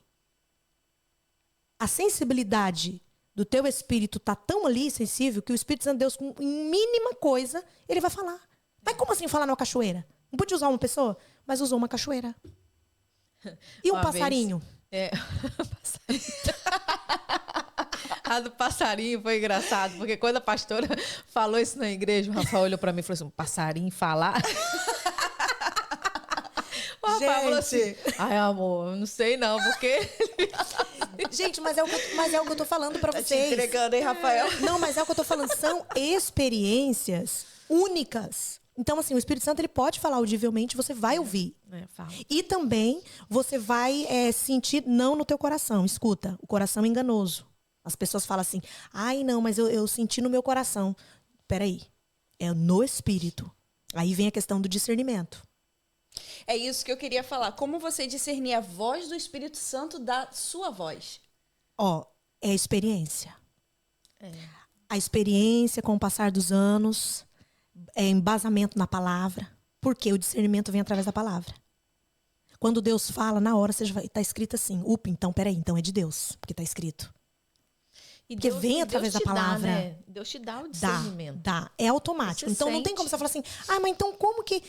A sensibilidade do teu espírito está tão ali, sensível, que o Espírito Santo de Deus, com mínima coisa, ele vai falar. Mas como assim falar numa cachoeira? Não podia usar uma pessoa, mas usou uma cachoeira. E um passarinho? A do passarinho foi engraçado, porque quando a pastora falou isso na igreja, o Rafael olhou pra mim e falou assim, um passarinho falar? O Rafael falou assim, ai amor, não sei não, porque... Gente, mas é o que eu tô falando pra vocês. Tá te entregando, hein, Rafael? Não, mas é o que eu tô falando, são experiências únicas. Então, assim, o Espírito Santo, ele pode falar audivelmente, você vai ouvir. E também, você vai sentir não no teu coração. Escuta, o coração é enganoso. As pessoas falam assim, ai, não, mas eu senti no meu coração. Peraí, é no Espírito. Aí vem a questão do discernimento. É isso que eu queria falar. Como você discernir a voz do Espírito Santo da sua voz? É a experiência. A experiência com o passar dos anos... embasamento na palavra, porque o discernimento vem através da palavra. Quando Deus fala, na hora está escrito assim, então peraí, então é de Deus, porque está escrito. E porque Deus, vem através da palavra. Dá, né? Deus te dá o discernimento. Dá, é automático. Então não tem como você falar assim, mas então como que...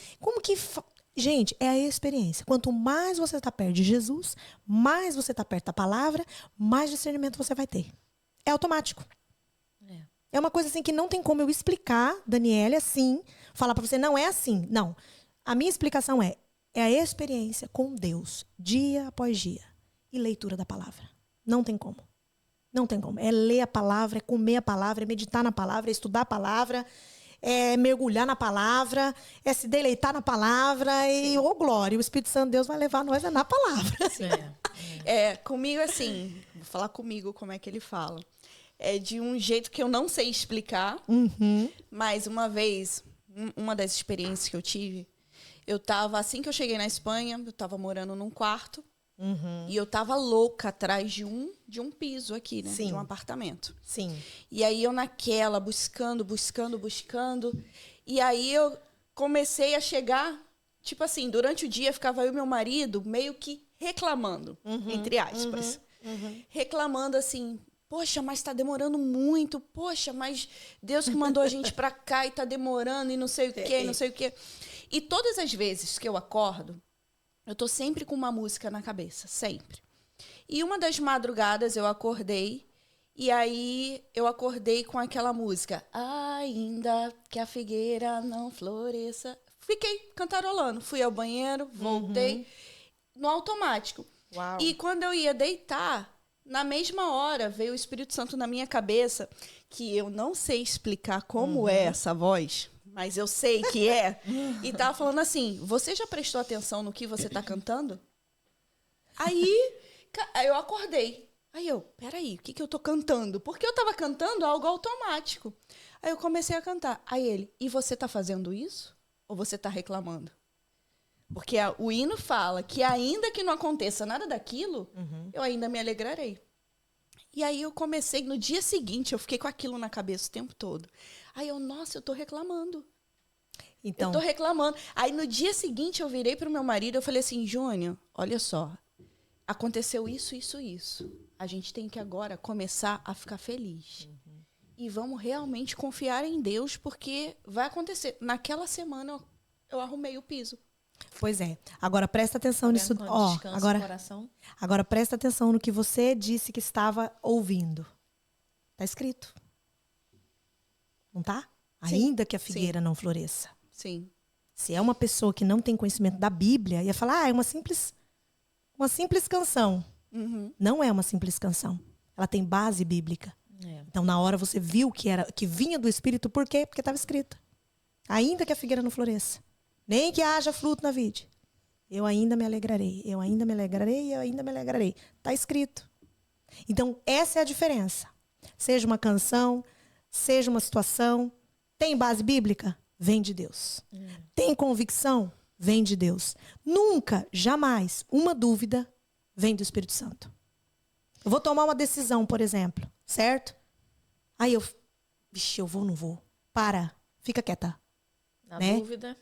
Gente, é a experiência. Quanto mais você está perto de Jesus, mais você está perto da palavra, mais discernimento você vai ter. É automático. É uma coisa assim que não tem como eu explicar, Daniele, assim, falar para você, não é assim. Não. A minha explicação é a experiência com Deus, dia após dia, e leitura da palavra. Não tem como. Não tem como. É ler a palavra, é comer a palavra, é meditar na palavra, é estudar a palavra, é mergulhar na palavra, é se deleitar na palavra e, ô glória, o Espírito Santo de Deus vai levar nós na palavra. Comigo assim, vou falar comigo como é que ele fala. É de um jeito que eu não sei explicar, mas uma vez, uma das experiências que eu tive, eu tava, assim que eu cheguei na Espanha, eu tava morando num quarto, e eu tava louca atrás de um piso aqui, né? Sim. De um apartamento. Sim. E aí eu naquela, buscando. E aí eu comecei a chegar, tipo assim, durante o dia ficava eu e meu marido meio que reclamando, entre aspas. Reclamando assim, poxa, mas tá demorando muito. Poxa, mas Deus que mandou a gente pra cá e tá demorando e não sei o quê, não sei o quê. E todas as vezes que eu acordo, eu tô sempre com uma música na cabeça, sempre. E uma das madrugadas eu acordei, e aí eu acordei com aquela música, ainda que a figueira não floresça. Fiquei cantarolando, fui ao banheiro, voltei, no automático. Uau. E quando eu ia deitar, na mesma hora veio o Espírito Santo na minha cabeça, que eu não sei explicar como é essa voz, mas eu sei que é. E tava falando assim, você já prestou atenção no que você tá cantando? Aí eu acordei. Aí eu, peraí, o que eu tô cantando? Porque eu tava cantando algo automático. Aí eu comecei a cantar. Aí ele, e você tá fazendo isso? Ou você tá reclamando? Porque o hino fala que ainda que não aconteça nada daquilo, eu ainda me alegrarei. E aí eu comecei, no dia seguinte, eu fiquei com aquilo na cabeça o tempo todo. Aí eu, nossa, eu tô reclamando. Então, Eu tô reclamando. Aí no dia seguinte eu virei pro meu marido, eu falei assim, Júnior, olha só, aconteceu isso, isso, isso. A gente tem que agora começar a ficar feliz. E vamos realmente confiar em Deus, porque vai acontecer. Naquela semana eu arrumei o piso. pois é. Agora presta atenção nisso. Ó, agora presta atenção no que você disse que estava ouvindo. Tá escrito. Não tá? Sim. Ainda que a figueira não floresça. Sim. Se é uma pessoa que não tem conhecimento da Bíblia, ia falar, é uma simples canção. Não é uma simples canção. Ela tem base bíblica. Então, na hora você viu que vinha do Espírito, por quê? Porque estava escrito. Ainda que a figueira não floresça, nem que haja fruto na vide, eu ainda me alegrarei, eu ainda me alegrarei, eu ainda me alegrarei. Está escrito. Então, essa é a diferença. Seja uma canção, seja uma situação, tem base bíblica? Vem de Deus. Tem convicção? Vem de Deus. Nunca, jamais, uma dúvida vem do Espírito Santo. Eu vou tomar uma decisão, por exemplo, certo? Aí eu, vixe, eu vou ou não vou? Para, fica quieta. Na né? dúvida.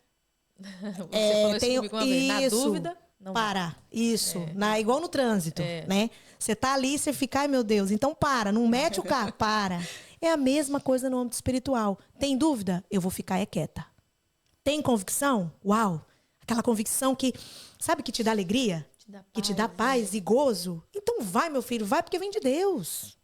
Você falou isso comigo uma vez. Na dúvida, não para. Isso. Igual no trânsito, né? Você tá ali, você fica, ai meu Deus, então para, não mete o carro, para. É a mesma coisa no âmbito espiritual. Tem dúvida? Eu vou ficar quieta. Tem convicção? Uau! Aquela convicção que, sabe, que te dá alegria? Que te dá paz e gozo? Então vai, meu filho, vai porque vem de Deus.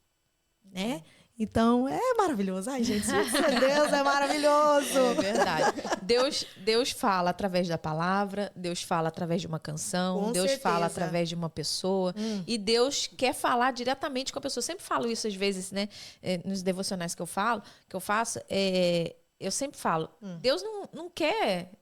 Né? Então, é maravilhoso. Ai, gente, Deus é maravilhoso. É verdade. Deus fala através da palavra, Deus fala através de uma canção, Com Deus certeza. fala através de uma pessoa. E Deus quer falar diretamente com a pessoa. Eu sempre falo isso às vezes, né? Nos devocionais que eu faço, eu sempre falo, Deus não quer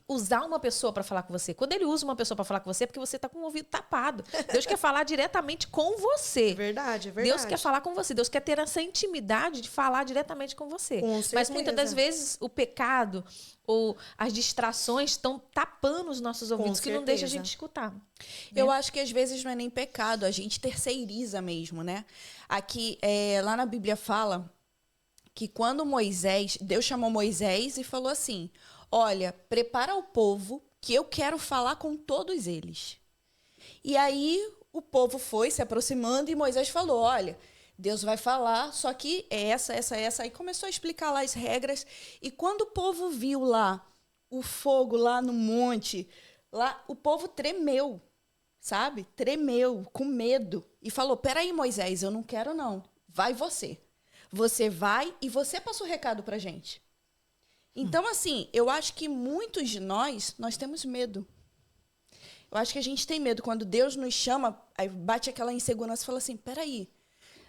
usar uma pessoa para falar com você. Quando ele usa uma pessoa para falar com você, é porque você está com o ouvido tapado. Deus quer falar diretamente com você. Verdade, é verdade. Deus quer falar com você. Deus quer ter essa intimidade de falar diretamente com você. Com Mas certeza. muitas das vezes o pecado ou as distrações estão tapando os nossos ouvidos, que não deixa a certeza. gente escutar. Eu acho que às vezes não é nem pecado, a gente terceiriza mesmo, né? Aqui, lá na Bíblia fala que quando Deus chamou Moisés e falou assim, olha, prepara o povo que eu quero falar com todos eles. E aí o povo foi se aproximando e Moisés falou, olha, Deus vai falar, só que essa. Aí começou a explicar lá as regras. E quando o povo viu lá o fogo lá no monte, lá o povo tremeu, sabe? Tremeu, com medo. E falou, peraí, Moisés, eu não quero não. Vai você. Você vai e você passa o recado pra gente. Então, assim, eu acho que muitos de nós temos medo. Eu acho que a gente tem medo. Quando Deus nos chama, aí bate aquela insegurança e fala assim, peraí.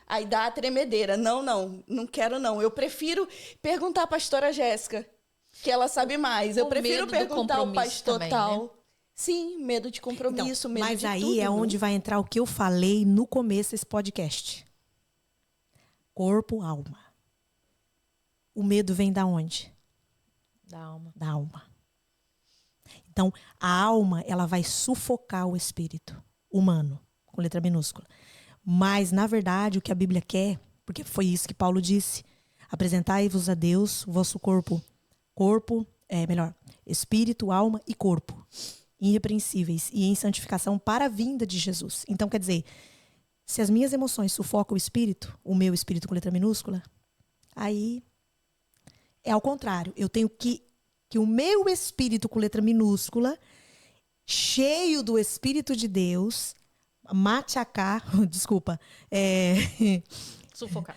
Aí dá a tremedeira. Não quero não. Eu prefiro perguntar à pastora Jéssica, que ela sabe mais. Eu prefiro perguntar ao pastor também, tal. Né? Sim, medo de compromisso, medo de tudo. Mas aí é onde vai entrar o que eu falei no começo desse podcast. Corpo, alma. O medo vem da onde? Da alma. Da alma. Então, a alma, ela vai sufocar o espírito humano, com letra minúscula. Mas, na verdade, o que a Bíblia quer, porque foi isso que Paulo disse, apresentai-vos a Deus, o vosso espírito, alma e corpo, irrepreensíveis e em santificação para a vinda de Jesus. Então, quer dizer, se as minhas emoções sufocam o espírito, o meu espírito com letra minúscula, aí é ao contrário. Eu tenho que o meu espírito com letra minúscula, cheio do Espírito de Deus, machacar,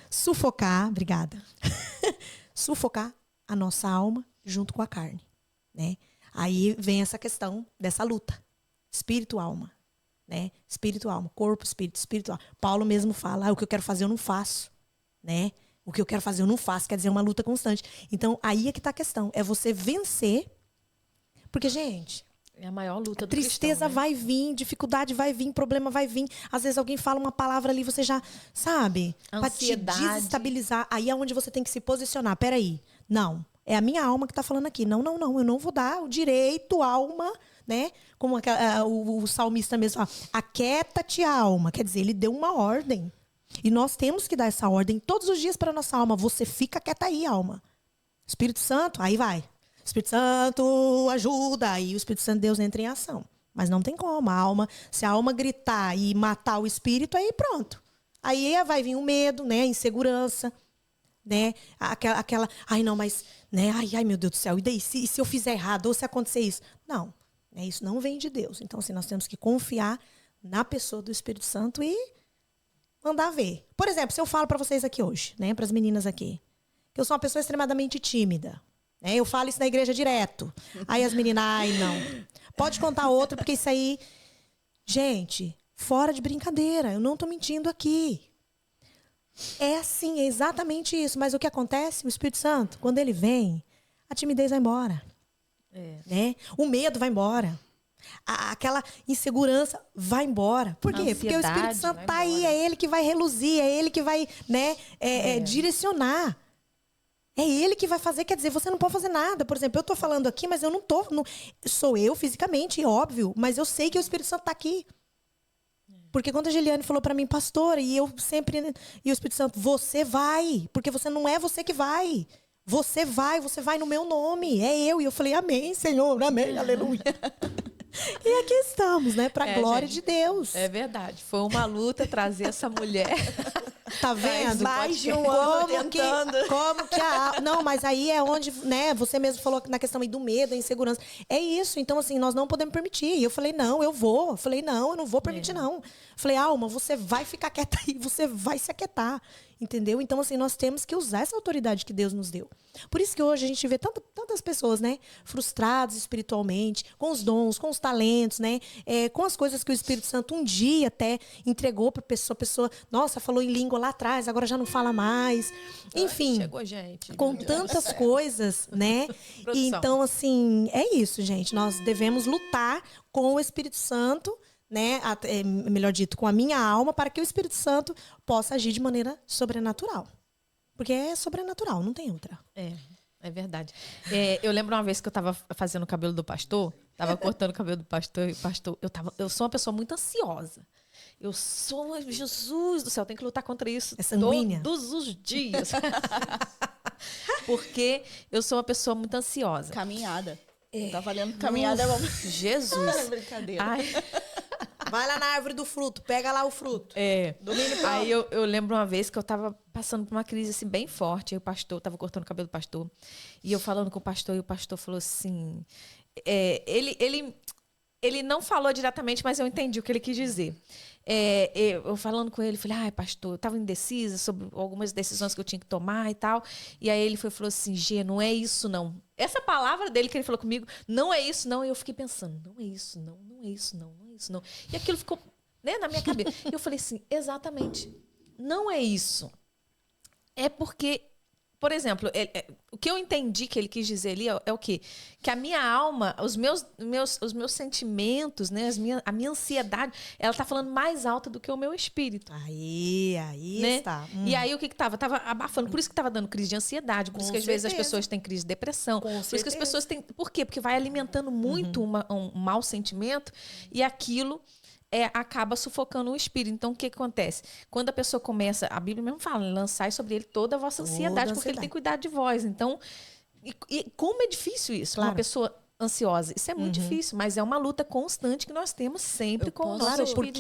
sufocar, obrigada. Sufocar a nossa alma junto com a carne, né? Aí vem essa questão dessa luta, espírito-alma, né? Espírito-alma, corpo, espírito, alma. Paulo mesmo fala, o que eu quero fazer eu não faço, né? O que eu quero fazer eu não faço, quer dizer, é uma luta constante. Então, aí é que está a questão. É você vencer. Porque, gente, é a maior luta do tristeza cristão, né? vai vir, dificuldade vai vir, problema vai vir. Às vezes alguém fala uma palavra ali, você já sabe. Para te desestabilizar. Aí é onde você tem que se posicionar. Peraí, não. É a minha alma que está falando aqui. Não. Eu não vou dar o direito, alma, né? Como o salmista mesmo fala. Aquieta-te, alma. Quer dizer, ele deu uma ordem. E nós temos que dar essa ordem todos os dias para a nossa alma. Você fica quieta aí, alma. Espírito Santo, aí vai. Espírito Santo, ajuda. Aí o Espírito Santo de Deus entra em ação. Mas não tem como. A alma, se a alma gritar e matar o espírito, aí pronto. Aí vai vir o medo, né? A insegurança, né? Aquela, ai não, mas, né? Ai, meu Deus do céu. E daí, se eu fizer errado ou se acontecer isso? Não, né? Isso não vem de Deus. Então, assim, nós temos que confiar na pessoa do Espírito Santo e mandar ver. Por exemplo, se eu falo para vocês aqui hoje, né, para as meninas aqui, que eu sou uma pessoa extremamente tímida, né, eu falo isso na igreja direto. Aí as meninas, ai, não. Pode contar outra, porque isso aí... Gente, fora de brincadeira, eu não tô mentindo aqui. É assim, é exatamente isso. Mas o que acontece? O Espírito Santo, quando ele vem, a timidez vai embora. Né? O medo vai embora. Aquela insegurança vai embora. Por quê? Porque o Espírito Santo está aí, é ele que vai reluzir, é ele que vai, né, direcionar. É ele que vai fazer, quer dizer, você não pode fazer nada. Por exemplo, eu estou falando aqui, mas eu não estou... Sou eu fisicamente, óbvio, mas eu sei que o Espírito Santo está aqui. Porque quando a Giliane falou para mim, pastora, e eu sempre... E o Espírito Santo, você vai, porque você não é você que vai. Você vai no meu nome, é eu. E eu falei, amém, Senhor, amém, aleluia. E aqui estamos, né? Para a glória de Deus. É verdade. Foi uma luta trazer essa mulher. Tá vendo? Mais de um ano tentando. Como que Não, mas aí é onde, né? Você mesmo falou na questão aí do medo, da insegurança. É isso. Então, assim, nós não podemos permitir. E eu falei, não, eu vou. Eu falei, não, eu não vou permitir, não. Eu falei, alma, você vai ficar quieta aí. Você vai se aquietar. Entendeu? Então, assim, nós temos que usar essa autoridade que Deus nos deu. Por isso que hoje a gente vê tantas pessoas, né? Frustradas espiritualmente, com os dons, com os talentos, né? Com as coisas que o Espírito Santo um dia até entregou para a pessoa. Nossa, falou em língua lá atrás, agora já não fala mais. Enfim. Chegou, gente. Com tantas coisas, né? E então, assim, é isso, gente. Nós devemos lutar com o Espírito Santo, né, melhor dito, com a minha alma, para que o Espírito Santo possa agir de maneira sobrenatural. Porque é sobrenatural, não tem outra. É verdade. Eu lembro uma vez que eu estava fazendo o cabelo do pastor, estava cortando o cabelo do pastor, e o pastor, eu sou uma pessoa muito ansiosa. Eu sou, Jesus do céu, tenho que lutar contra isso todos os dias. Porque eu sou uma pessoa muito ansiosa. Caminhada. Tá valendo caminhada. Jesus. Brincadeira. Ai. Vai lá na árvore do fruto, pega lá o fruto. Aí eu lembro uma vez que eu tava passando por uma crise assim, bem forte. Aí o pastor, tava cortando o cabelo do pastor. E eu falando com o pastor, e o pastor falou assim... Ele não falou diretamente, mas eu entendi o que ele quis dizer. eu falando com ele, falei, ai, pastor, eu estava indecisa sobre algumas decisões que eu tinha que tomar e tal. E aí ele falou assim, Gê, não é isso, não. Essa palavra dele que ele falou comigo, não é isso, não. E eu fiquei pensando, não é isso, não, não é isso, não, não é isso, não. E aquilo ficou, né, na minha cabeça. E eu falei assim, exatamente, não é isso. É porque, por exemplo, o que eu entendi que ele quis dizer ali é o quê? Que a minha alma, os meus sentimentos, né, a minha ansiedade, ela tá falando mais alta do que o meu espírito. Aí né? está. E aí o que estava? Tava abafando. Por isso que estava dando crise de ansiedade, por Com isso que às vezes as certeza. pessoas têm crise de depressão. Com Por isso que as certeza. pessoas têm. Por quê? Porque vai alimentando muito um mau sentimento e aquilo acaba sufocando o espírito. Então, o que acontece? Quando a pessoa começa, a Bíblia mesmo fala, lançai sobre ele toda a vossa ansiedade, porque ele tem cuidado de vós. Então, e como é difícil isso? Claro. Uma pessoa ansiosa. Isso é muito difícil, mas é uma luta constante que nós temos sempre com o nosso espírito.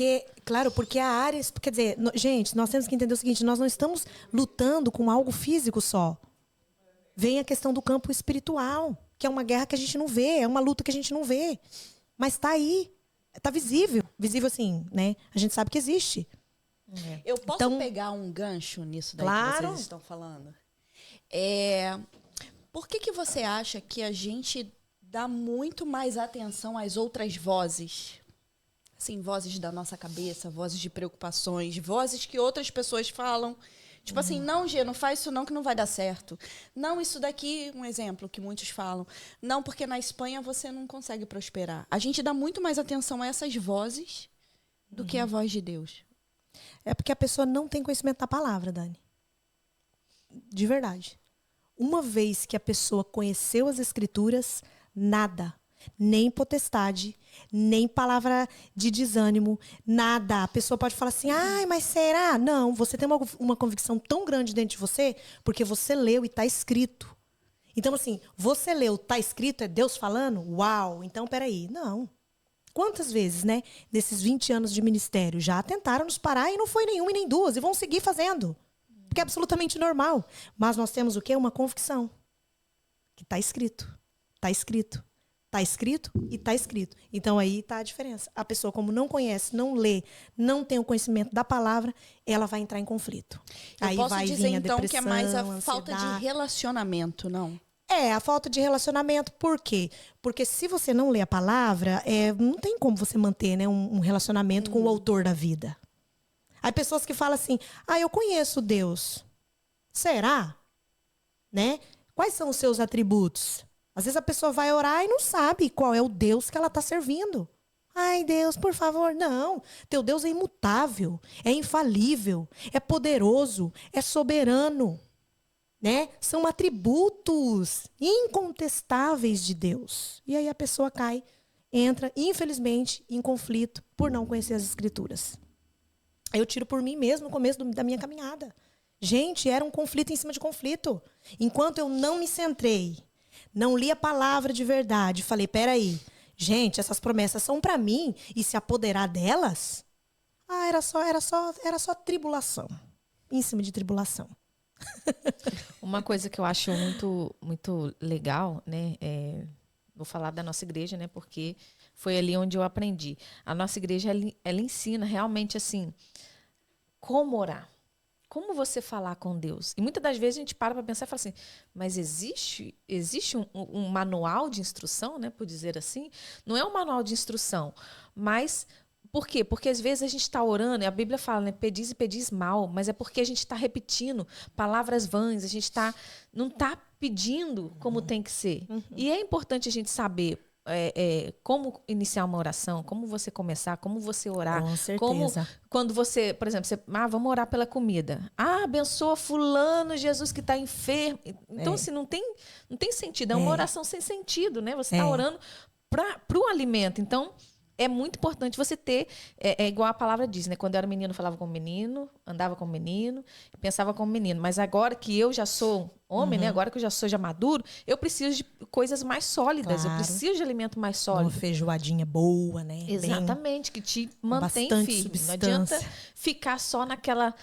Porque a área... Quer dizer, gente, nós temos que entender o seguinte, nós não estamos lutando com algo físico só. Vem a questão do campo espiritual, que é uma guerra que a gente não vê, é uma luta que a gente não vê. Mas está aí. Está visível. Visível assim, né? A gente sabe que existe. Eu posso pegar um gancho nisso daí que vocês estão falando? Por que você acha que a gente dá muito mais atenção às outras vozes? Assim, vozes da nossa cabeça, vozes de preocupações, vozes que outras pessoas falam. Tipo assim, não, Gê, não faz isso não que não vai dar certo. Não, isso daqui, um exemplo que muitos falam. Não, porque na Espanha você não consegue prosperar. A gente dá muito mais atenção a essas vozes do que a voz de Deus. É porque a pessoa não tem conhecimento da palavra, Dani. De verdade. Uma vez que a pessoa conheceu as Escrituras, nada, nem potestade, nem palavra de desânimo, nada. A pessoa pode falar assim, ai, mas será? Não, você tem uma convicção tão grande dentro de você, porque você leu e está escrito. Então, assim, você leu, está escrito, é Deus falando? Uau, então, peraí. Não. Quantas vezes, né, nesses 20 anos de ministério, já tentaram nos parar e não foi nenhuma e nem duas, e vão seguir fazendo. Porque é absolutamente normal. Mas nós temos o quê? Uma convicção. Que está escrito. Está escrito. Está escrito e está escrito. Então, aí está a diferença. A pessoa, como não conhece, não lê, não tem o conhecimento da palavra, ela vai entrar em conflito. Aí posso vai dizer, vir a então, que é mais a falta de relacionamento, não? A falta de relacionamento. Por quê? Porque se você não lê a palavra, não tem como você manter, né, um relacionamento com o autor da vida. Há pessoas que falam assim, eu conheço Deus. Será? Né? Quais são os seus atributos? Às vezes a pessoa vai orar e não sabe qual é o Deus que ela está servindo. Ai, Deus, por favor, não. Teu Deus é imutável, é infalível, é poderoso, é soberano. Né? São atributos incontestáveis de Deus. E aí a pessoa entra, infelizmente, em conflito por não conhecer as Escrituras. Eu tiro por mim mesmo no começo da minha caminhada. Gente, era um conflito em cima de conflito. Enquanto eu não me centrei, não li a palavra de verdade, falei, peraí, gente, essas promessas são para mim e se apoderar delas, era só tribulação. Em cima de tribulação. Uma coisa que eu acho muito, muito legal, né? Vou falar da nossa igreja, né? Porque foi ali onde eu aprendi. A nossa igreja, ela ensina realmente assim, como orar. Como você falar com Deus. E muitas das vezes a gente para pensar e fala assim, mas existe um manual de instrução, né? Por dizer assim. Não é um manual de instrução, mas... Por quê? Porque às vezes a gente está orando, e a Bíblia fala, né? Pedis e pedis mal, mas é porque a gente está repetindo palavras vãs, a gente não está pedindo como tem que ser. E é importante a gente saber como iniciar uma oração, como você começar, como você orar. Com certeza. Quando você, por exemplo, vamos orar pela comida. Abençoa fulano, Jesus que está enfermo. Então, assim, não tem sentido. É uma oração sem sentido, né? Você está orando para o alimento. Então... É muito importante você ter, igual a palavra diz, né? Quando eu era menino, eu falava como menino, andava como menino, pensava como menino. Mas agora que eu já sou homem, né? Agora que eu já sou maduro, eu preciso de coisas mais sólidas. Claro. Eu preciso de alimento mais sólido. Uma feijoadinha boa, né? Exatamente, que te mantém firme. Não adianta ficar só naquela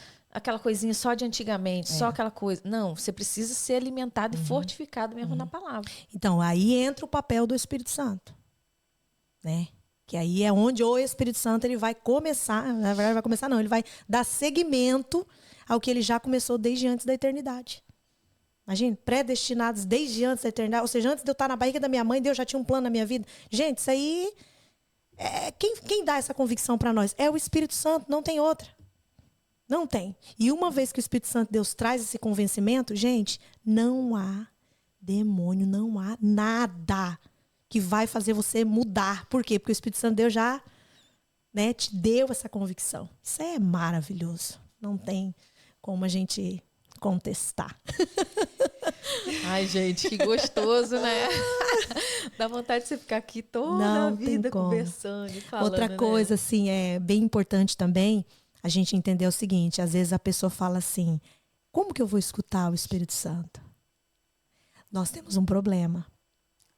coisinha só de antigamente, só aquela coisa. Não, você precisa ser alimentado e fortificado mesmo na palavra. Então, aí entra o papel do Espírito Santo, né? Que aí é onde o Espírito Santo ele vai começar, na verdade vai começar não, ele vai dar seguimento ao que ele já começou desde antes da eternidade. Imagina, predestinados desde antes da eternidade, ou seja, antes de eu estar na barriga da minha mãe, Deus já tinha um plano na minha vida. Gente, isso aí, quem dá essa convicção para nós? É o Espírito Santo, não tem outra. Não tem. E uma vez que o Espírito Santo, Deus traz esse convencimento, gente, não há demônio, não há nada que vai fazer você mudar. Por quê? Porque o Espírito Santo, Deus já, né, te deu essa convicção. Isso é maravilhoso. Não tem como a gente contestar. Ai, gente, que gostoso, né? Dá vontade de você ficar aqui toda a vida conversando e falando. Outra coisa, assim, é bem importante também a gente entender o seguinte, às vezes a pessoa fala assim, como que eu vou escutar o Espírito Santo? Nós temos um problema.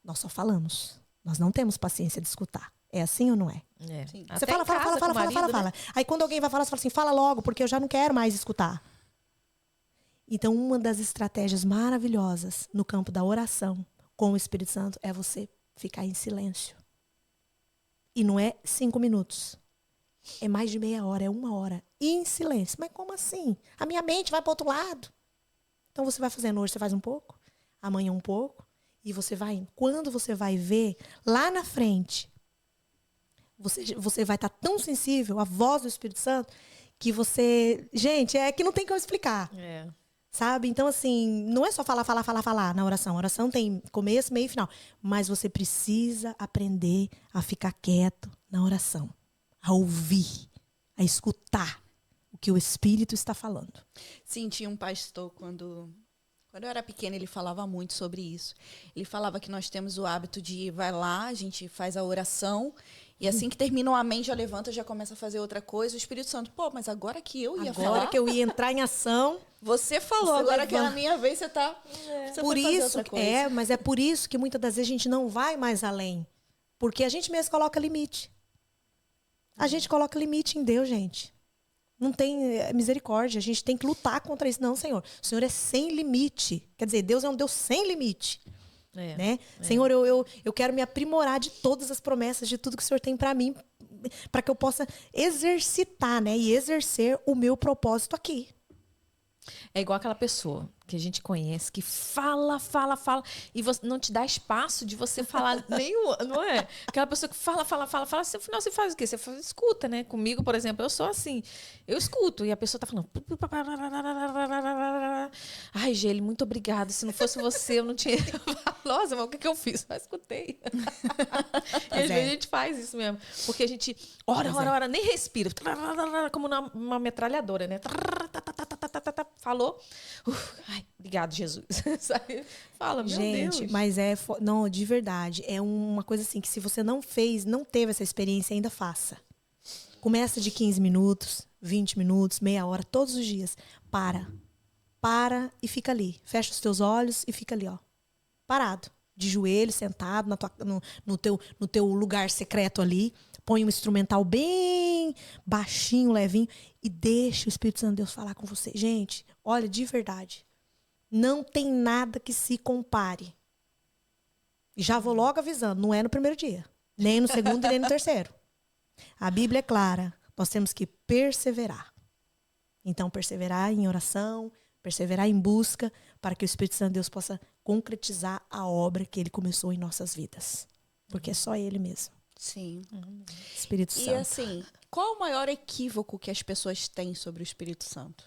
Nós só falamos. Nós não temos paciência de escutar. É assim ou não é? Você fala. Aí quando alguém vai falar, você fala assim, fala logo, porque eu já não quero mais escutar. Então, uma das estratégias maravilhosas no campo da oração com o Espírito Santo é você ficar em silêncio. E não é 5 minutos. É mais de meia hora, é 1 hora. Em silêncio. Mas como assim? A minha mente vai para o outro lado. Então, você vai fazendo hoje, você faz um pouco. Amanhã um pouco. E você vai indo. Quando você vai ver, lá na frente, você vai estar tão sensível à voz do Espírito Santo que você... Gente, é que não tem como explicar. Sabe? Então, assim, não é só falar na oração. A oração tem começo, meio e final. Mas você precisa aprender a ficar quieto na oração. A ouvir, a escutar o que o Espírito está falando. Sim, tinha um pastor, quando eu era pequena, ele falava muito sobre isso. Ele falava que nós temos o hábito de vai lá, a gente faz a oração, e assim que termina o amém, já levanta, já começa a fazer outra coisa. O Espírito Santo, agora agora que eu ia falar. Agora que eu ia entrar em ação. Você falou, agora que era a minha vez, você tá. Você por foi isso, mas é por isso que muitas das vezes a gente não vai mais além. Porque a gente mesmo coloca limite. A gente coloca limite em Deus, gente. Não tem misericórdia. A gente tem que lutar contra isso. Não, Senhor. O Senhor é sem limite. Quer dizer, Deus é um Deus sem limite. Né? Senhor, eu quero me aprimorar de todas as promessas, de tudo que o Senhor tem para mim, para que eu possa exercitar, né? E exercer o meu propósito aqui. É igual aquela pessoa que a gente conhece, que fala, e você não te dá espaço de você falar nenhum, não é? Aquela pessoa que fala, no final você faz o quê? Você escuta, né? Comigo, por exemplo, eu sou assim, eu escuto, e a pessoa tá falando... Ai, Geli, muito obrigada, se não fosse você, eu não tinha... Nossa, mas o que eu fiz? Eu escutei. E às vezes a gente faz isso mesmo, porque a gente ora, nem respira, como uma metralhadora, né? Falou. Ai, obrigado, Jesus. Fala, meu Deus. Gente, mas não, de verdade, é uma coisa assim que se você não teve essa experiência, ainda faça. Começa de 15 minutos, 20 minutos, meia hora, todos os dias. Para e fica ali. Fecha os teus olhos e fica ali, ó. Parado. De joelho, sentado no teu lugar secreto ali. Põe um instrumental bem baixinho, levinho, e deixa o Espírito Santo de Deus falar com você. Gente, olha, de verdade, não tem nada que se compare. E já vou logo avisando, não é no primeiro dia, nem no segundo e nem no terceiro. A Bíblia é clara, nós temos que perseverar. Então, perseverar em oração, perseverar em busca, para que o Espírito Santo de Deus possa concretizar a obra que Ele começou em nossas vidas. Porque é só Ele mesmo. Sim. Espírito Santo. E assim, qual o maior equívoco que as pessoas têm sobre o Espírito Santo?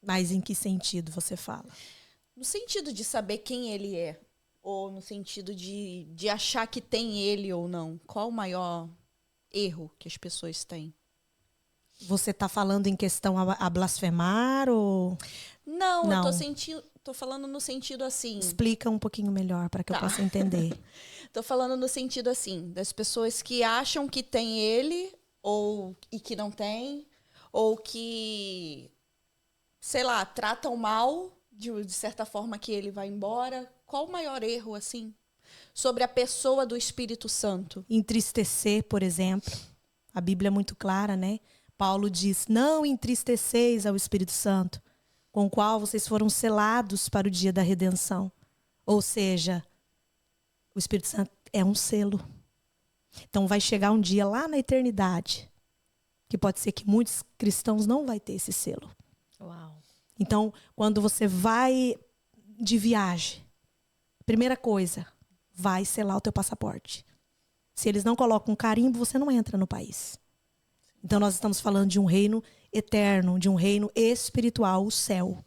Mas em que sentido você fala? No sentido de saber quem ele é. Ou no sentido de achar que tem ele ou não. Qual o maior erro que as pessoas têm? Você está falando em questão a blasfemar ou... Não, eu tô falando no sentido assim... Explica um pouquinho melhor para que eu possa entender. Tô falando no sentido assim, das pessoas que acham que tem ele e que não tem, ou que, sei lá, tratam mal de certa forma que ele vai embora. Qual o maior erro, assim, sobre a pessoa do Espírito Santo? Entristecer, por exemplo. A Bíblia é muito clara, né? Paulo diz, não entristeceis ao Espírito Santo, com o qual vocês foram selados para o dia da redenção. Ou seja, o Espírito Santo é um selo. Então vai chegar um dia lá na eternidade que pode ser que muitos cristãos não vai ter esse selo. Uau. Então, quando você vai de viagem, primeira coisa, vai selar o teu passaporte. Se eles não colocam um carimbo, você não entra no país. Então, nós estamos falando de um reino eterno, de um reino espiritual, o céu.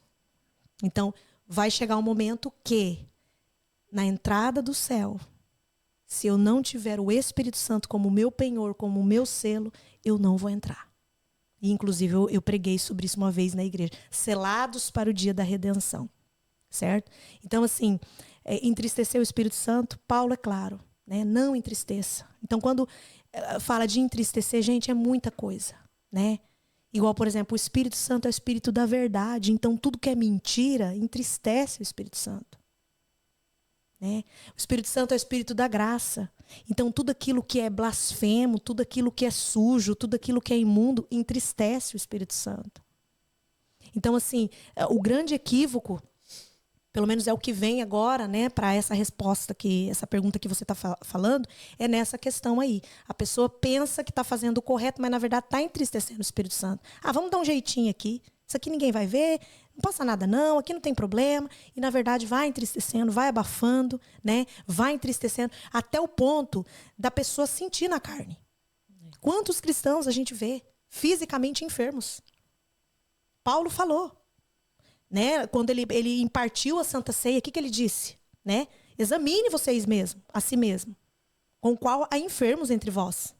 Então, vai chegar um momento que, na entrada do céu, se eu não tiver o Espírito Santo como meu penhor, como meu selo, eu não vou entrar. E, inclusive, eu preguei sobre isso uma vez na igreja. Selados para o dia da redenção. Certo? Então, assim, entristecer o Espírito Santo, Paulo é claro, né? Não entristeça. Então, quando fala de entristecer, gente, é muita coisa, né? Igual, por exemplo, o Espírito Santo é o Espírito da verdade. Então, tudo que é mentira entristece o Espírito Santo. Né? O Espírito Santo é o Espírito da graça. Então, tudo aquilo que é blasfemo, tudo aquilo que é sujo, tudo aquilo que é imundo, entristece o Espírito Santo. Então, assim, o grande equívoco, pelo menos é o que vem agora, né, para essa resposta, essa pergunta que você está falando, é nessa questão aí. A pessoa pensa que está fazendo o correto, mas na verdade está entristecendo o Espírito Santo. Ah, vamos dar um jeitinho aqui. Isso aqui ninguém vai ver, não passa nada não, aqui não tem problema. E na verdade vai entristecendo, vai abafando, né? Vai entristecendo até o ponto da pessoa sentir na carne. Quantos cristãos a gente vê fisicamente enfermos? Paulo falou. Né? Quando ele impartiu a Santa Ceia, o que ele disse? Né? Examine vocês mesmos, a si mesmo, com o qual há enfermos entre vós.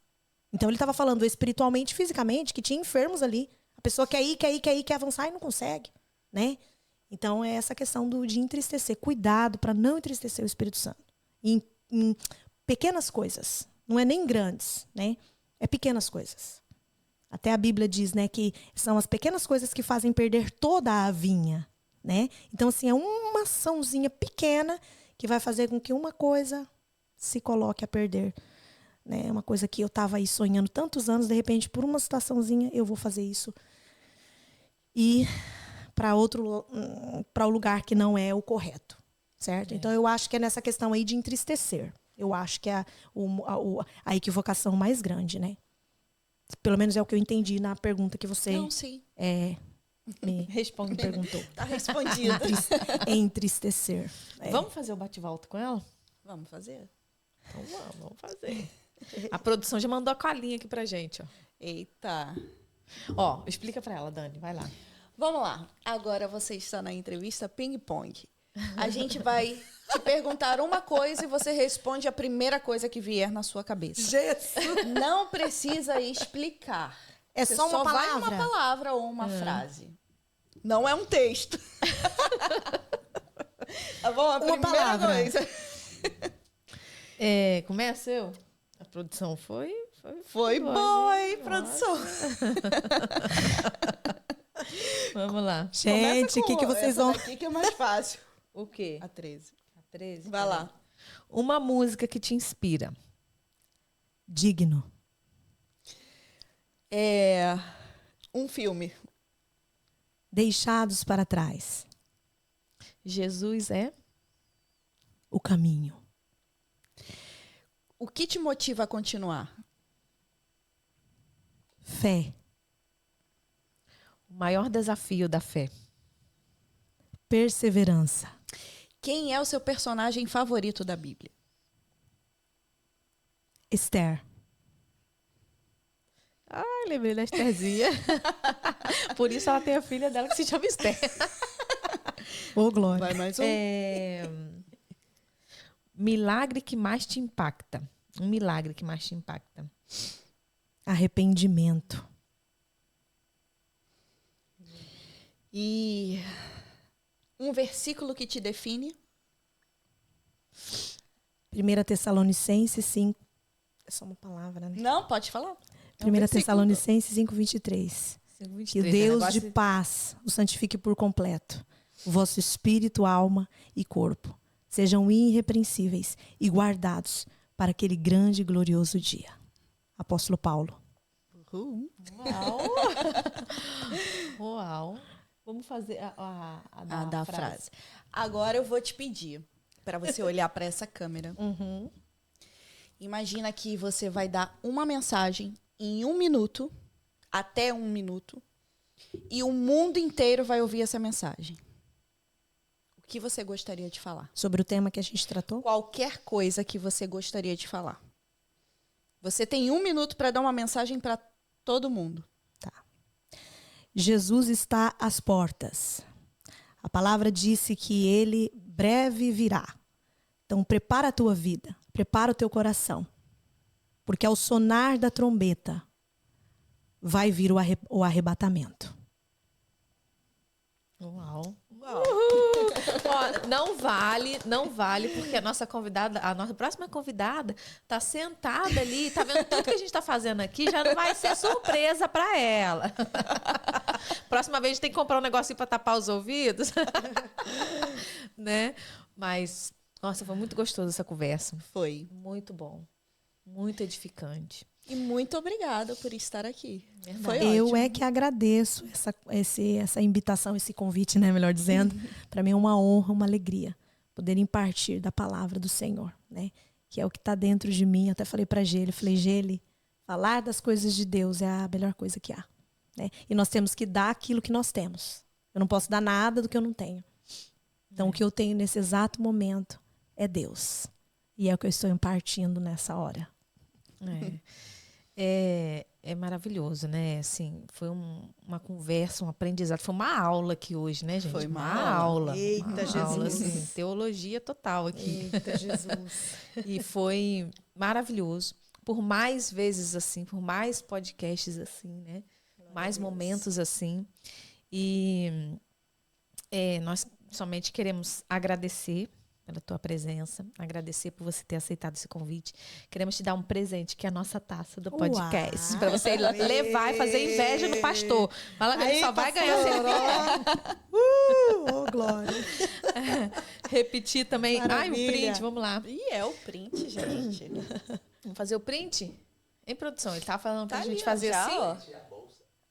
Então ele estava falando espiritualmente, fisicamente, que tinha enfermos ali. A pessoa quer ir, quer avançar e não consegue. Né? Então é essa questão de entristecer. Cuidado para não entristecer o Espírito Santo. Em pequenas coisas. Não é nem grandes. Né? É pequenas coisas. Até a Bíblia diz, né, que são as pequenas coisas que fazem perder toda a vinha, né? Então, assim, é uma açãozinha pequena que vai fazer com que uma coisa se coloque a perder, né? Uma coisa que eu estava aí sonhando tantos anos, de repente, por uma situaçãozinha, eu vou fazer isso. E para o lugar que não é o correto, certo? Então, eu acho que é nessa questão aí de entristecer. Eu acho que é a equivocação mais grande, né? Pelo menos é o que eu entendi na pergunta que você me perguntou. Tá respondido. Entristecer. Vamos fazer o bate-volta com ela? Vamos fazer? Então vamos fazer. A produção já mandou a colinha aqui pra gente, ó. Eita. Ó, explica pra ela, Dani, vai lá. Vamos lá. Agora você está na entrevista ping-pong. A gente vai te perguntar uma coisa e você responde a primeira coisa que vier na sua cabeça. Jesus. Não precisa explicar. É Você só uma vai palavra? uma palavra ou uma frase. Não é um texto. Tá bom? A Uma primeira palavra. coisa. Começa eu? A produção foi Boa, hein, produção? Vamos lá. Gente, o que vocês vão... Essa daqui que é mais fácil. O quê? A 13. A 13? Vai lá. Uma música que te inspira. Digno. Um filme. Deixados para trás. Jesus é? O caminho. O que te motiva a continuar? Fé. O maior desafio da fé. Perseverança. Quem é o seu personagem favorito da Bíblia? Esther. Ah, lembrei da Estherzinha. Por isso ela tem a filha dela que se chama Esther. Ô, glória. Vai mais um. Milagre que mais te impacta. Um milagre que mais te impacta. Arrependimento. E um versículo que te define? 1 Tessalonicenses 5. É só uma palavra, né? Não, pode falar. 1 Tessalonicenses 5:23. Que o Deus de paz o santifique por completo. O vosso espírito, alma e corpo sejam irrepreensíveis e guardados para aquele grande e glorioso dia. Apóstolo Paulo. Uau! Uau! Vamos fazer a da frase. Agora eu vou te pedir para você olhar para essa câmera Imagina que você vai dar uma mensagem em 1 minuto, até 1 minuto, e o mundo inteiro vai ouvir essa mensagem. O que você gostaria de falar? Sobre o tema que a gente tratou? Qualquer coisa que você gostaria de falar. Você tem 1 minuto para dar uma mensagem para todo mundo. Tá. Jesus está às portas. A palavra disse que ele breve virá. Então, prepara a tua vida, prepara o teu coração. Porque ao sonar da trombeta, vai vir o arrebatamento. Uau. Ó, não vale, porque a nossa próxima convidada tá sentada ali, tá vendo tudo que a gente tá fazendo aqui, já não vai ser surpresa para ela. Próxima vez a gente tem que comprar um negocinho para tapar os ouvidos. Né? Mas, nossa, foi muito gostoso essa conversa. Foi. Muito bom. Muito edificante. E muito obrigada por estar aqui. Verdade. Foi Eu ótimo. é que agradeço essa invitação, esse convite, né, melhor dizendo. Para mim é uma honra, uma alegria poder impartir da palavra do Senhor, né? Que é o que está dentro de mim. Eu até falei para Gele, Gele, falar das coisas de Deus é a melhor coisa que há, né? E nós temos que dar aquilo que nós temos. Eu não posso dar nada do que eu não tenho. Então, o que eu tenho nesse exato momento é Deus. E é o que eu estou impartindo nessa hora. É maravilhoso, né? Assim, foi uma conversa, um aprendizado. Foi uma aula aqui hoje, né, gente? Foi uma aula. Eita, uma Jesus. aula, assim, teologia total aqui. Eita, Jesus. E foi maravilhoso. Por mais vezes assim, por mais podcasts assim, né? Mais momentos assim. E nós somente queremos agradecer pela tua presença, agradecer por você ter aceitado esse convite. Queremos te dar um presente, que é a nossa taça do podcast, para você levar e fazer inveja no pastor. Fala que ele só vai ganhar se ele vier. Glória. Repetir também. Maravilha. Ai, o print, vamos lá. E é o print, gente. Vamos fazer o print? Em produção, ele tava falando pra Tá gente ali, ó, fazer já, assim. ó.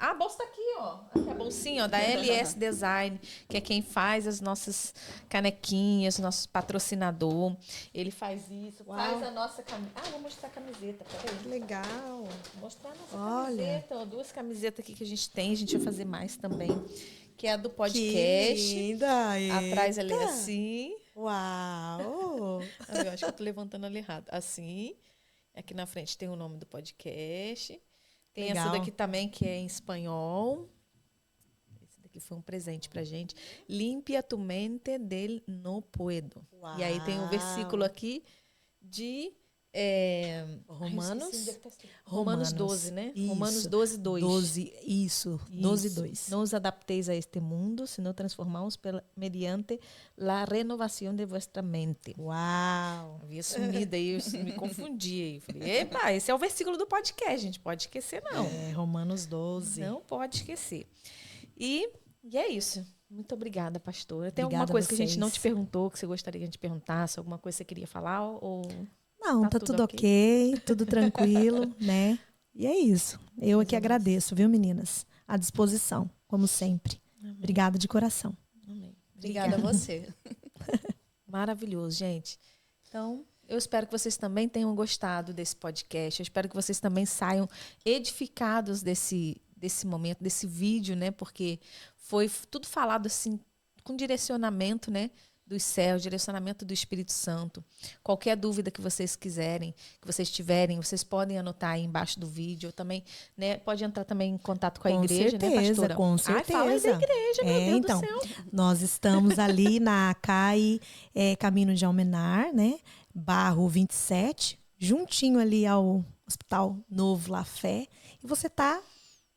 Ah, a bolsa tá aqui, ó. Aqui a bolsinha, ó, da LS Design, que é quem faz as nossas canequinhas, nosso patrocinador. Ele faz isso, faz a nossa camiseta. Ah, vou mostrar a camiseta, peraí. Legal. Vou mostrar a nossa Olha. camiseta, ó, 2 camisetas aqui que a gente tem, a gente vai fazer mais também. Que é a do podcast. Que linda. Atrás ela é Eita. assim. Uau. Eu acho que eu tô levantando ela errado. Assim. Aqui na frente tem o nome do podcast. Tem Legal. essa daqui também, que é em espanhol. Esse daqui foi um presente pra gente. Limpia tu mente del no puedo. Uau. E aí tem um versículo aqui de... Romanos? Romanos 12, né? Isso. Romanos 12, 2. 12, isso. 12, 2. Não os adapteis a este mundo, sino transformaos mediante la renovación de vuestra mente. Uau. Havia sumido aí, eu me confundi aí. Falei, epa, esse é o versículo do podcast, gente. Pode esquecer, não. É, Romanos 12. Não pode esquecer. E é isso. Muito obrigada, pastora. Tem alguma Obrigada a coisa que a gente vocês. não te perguntou, que você gostaria que a gente perguntasse? Alguma coisa que você queria falar? Ou... Não, Tá tá tudo tudo ok, tudo tranquilo, né? E é isso. Eu aqui agradeço, viu, meninas? À disposição, como sempre. Obrigada de coração. Amém. Obrigada a você. Maravilhoso, gente. Então, eu espero que vocês também tenham gostado desse podcast. Eu espero que vocês também saiam edificados desse momento, desse vídeo, né? Porque foi tudo falado assim, com direcionamento, né? Dos céus, direcionamento do Espírito Santo. Qualquer dúvida que vocês quiserem, que vocês tiverem, vocês podem anotar aí embaixo do vídeo. Também, né? Pode entrar também em contato com a igreja, né, pastora? Com certeza. Ai, fala aí da igreja, meu Deus então, do céu. nós estamos ali na CAI, Caminho de Almenar, né? Barro 27, juntinho ali ao Hospital Novo La Fé. E você está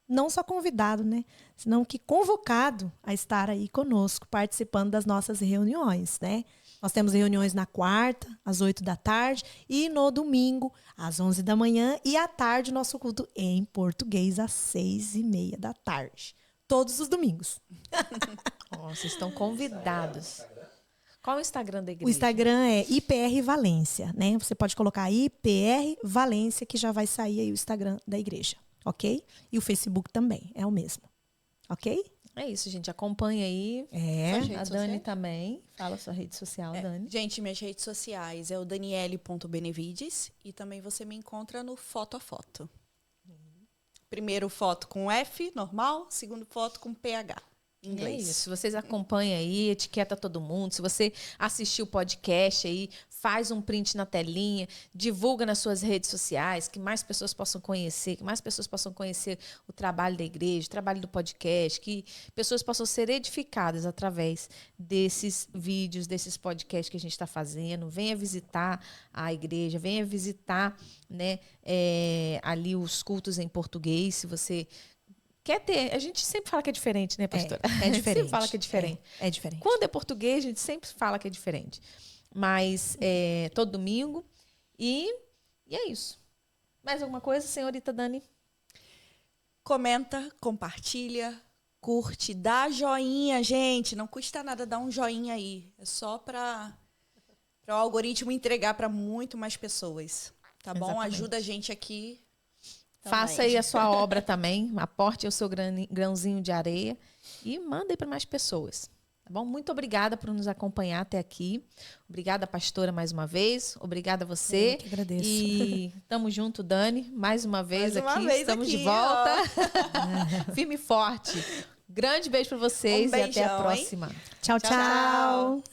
não só convidado, né? Senão que convocado a estar aí conosco, participando das nossas reuniões, né? Nós temos reuniões na quarta, às 8 da tarde, e no domingo, às 11 da manhã, e à tarde, nosso culto em português, às 6:30 da tarde. Todos os domingos. Vocês estão convidados. Qual é o Instagram da igreja? O Instagram é IPR Valência, né? Você pode colocar IPR Valência, que já vai sair aí o Instagram da igreja, ok? E o Facebook também, é o mesmo, ok? É isso, gente. Acompanha aí. Suas redes A Dani sociais? também. Fala a sua rede social, Dani. Gente, minhas redes sociais é o daniele.benevides e também você me encontra no Foto a Foto. Primeiro foto com F, normal. Segundo foto com PH, em inglês. É isso. Vocês acompanham aí, etiqueta todo mundo. Se você assistiu o podcast aí, faz um print na telinha, divulga nas suas redes sociais, que mais pessoas possam conhecer, o trabalho da igreja, o trabalho do podcast, que pessoas possam ser edificadas através desses vídeos, desses podcasts que a gente está fazendo. Venha visitar a igreja, venha visitar, né, ali os cultos em português, se você quer ter. A gente sempre fala que é diferente, né, pastora? É A gente diferente. sempre fala que é diferente. É diferente. Quando é português, a gente sempre fala que é diferente. Mas todo domingo. E é isso. Mais alguma coisa, senhorita Dani? Comenta, compartilha, curte, dá joinha, gente. Não custa nada dar um joinha aí. É só para o algoritmo entregar para muito mais pessoas. Tá bom? Exatamente. Ajuda a gente aqui. Faça também. aí a sua obra também. Aporte o seu grãozinho de areia e manda aí para mais pessoas. Tá bom? Muito obrigada por nos acompanhar até aqui. Obrigada, pastora, mais uma vez. Obrigada a você. Eu que agradeço. E tamo junto, Dani, mais uma vez Mais uma aqui. vez Estamos aqui, de volta. Firme e forte. Grande beijo para vocês e até a beijão, hein? próxima. Tchau, Tchau. tchau.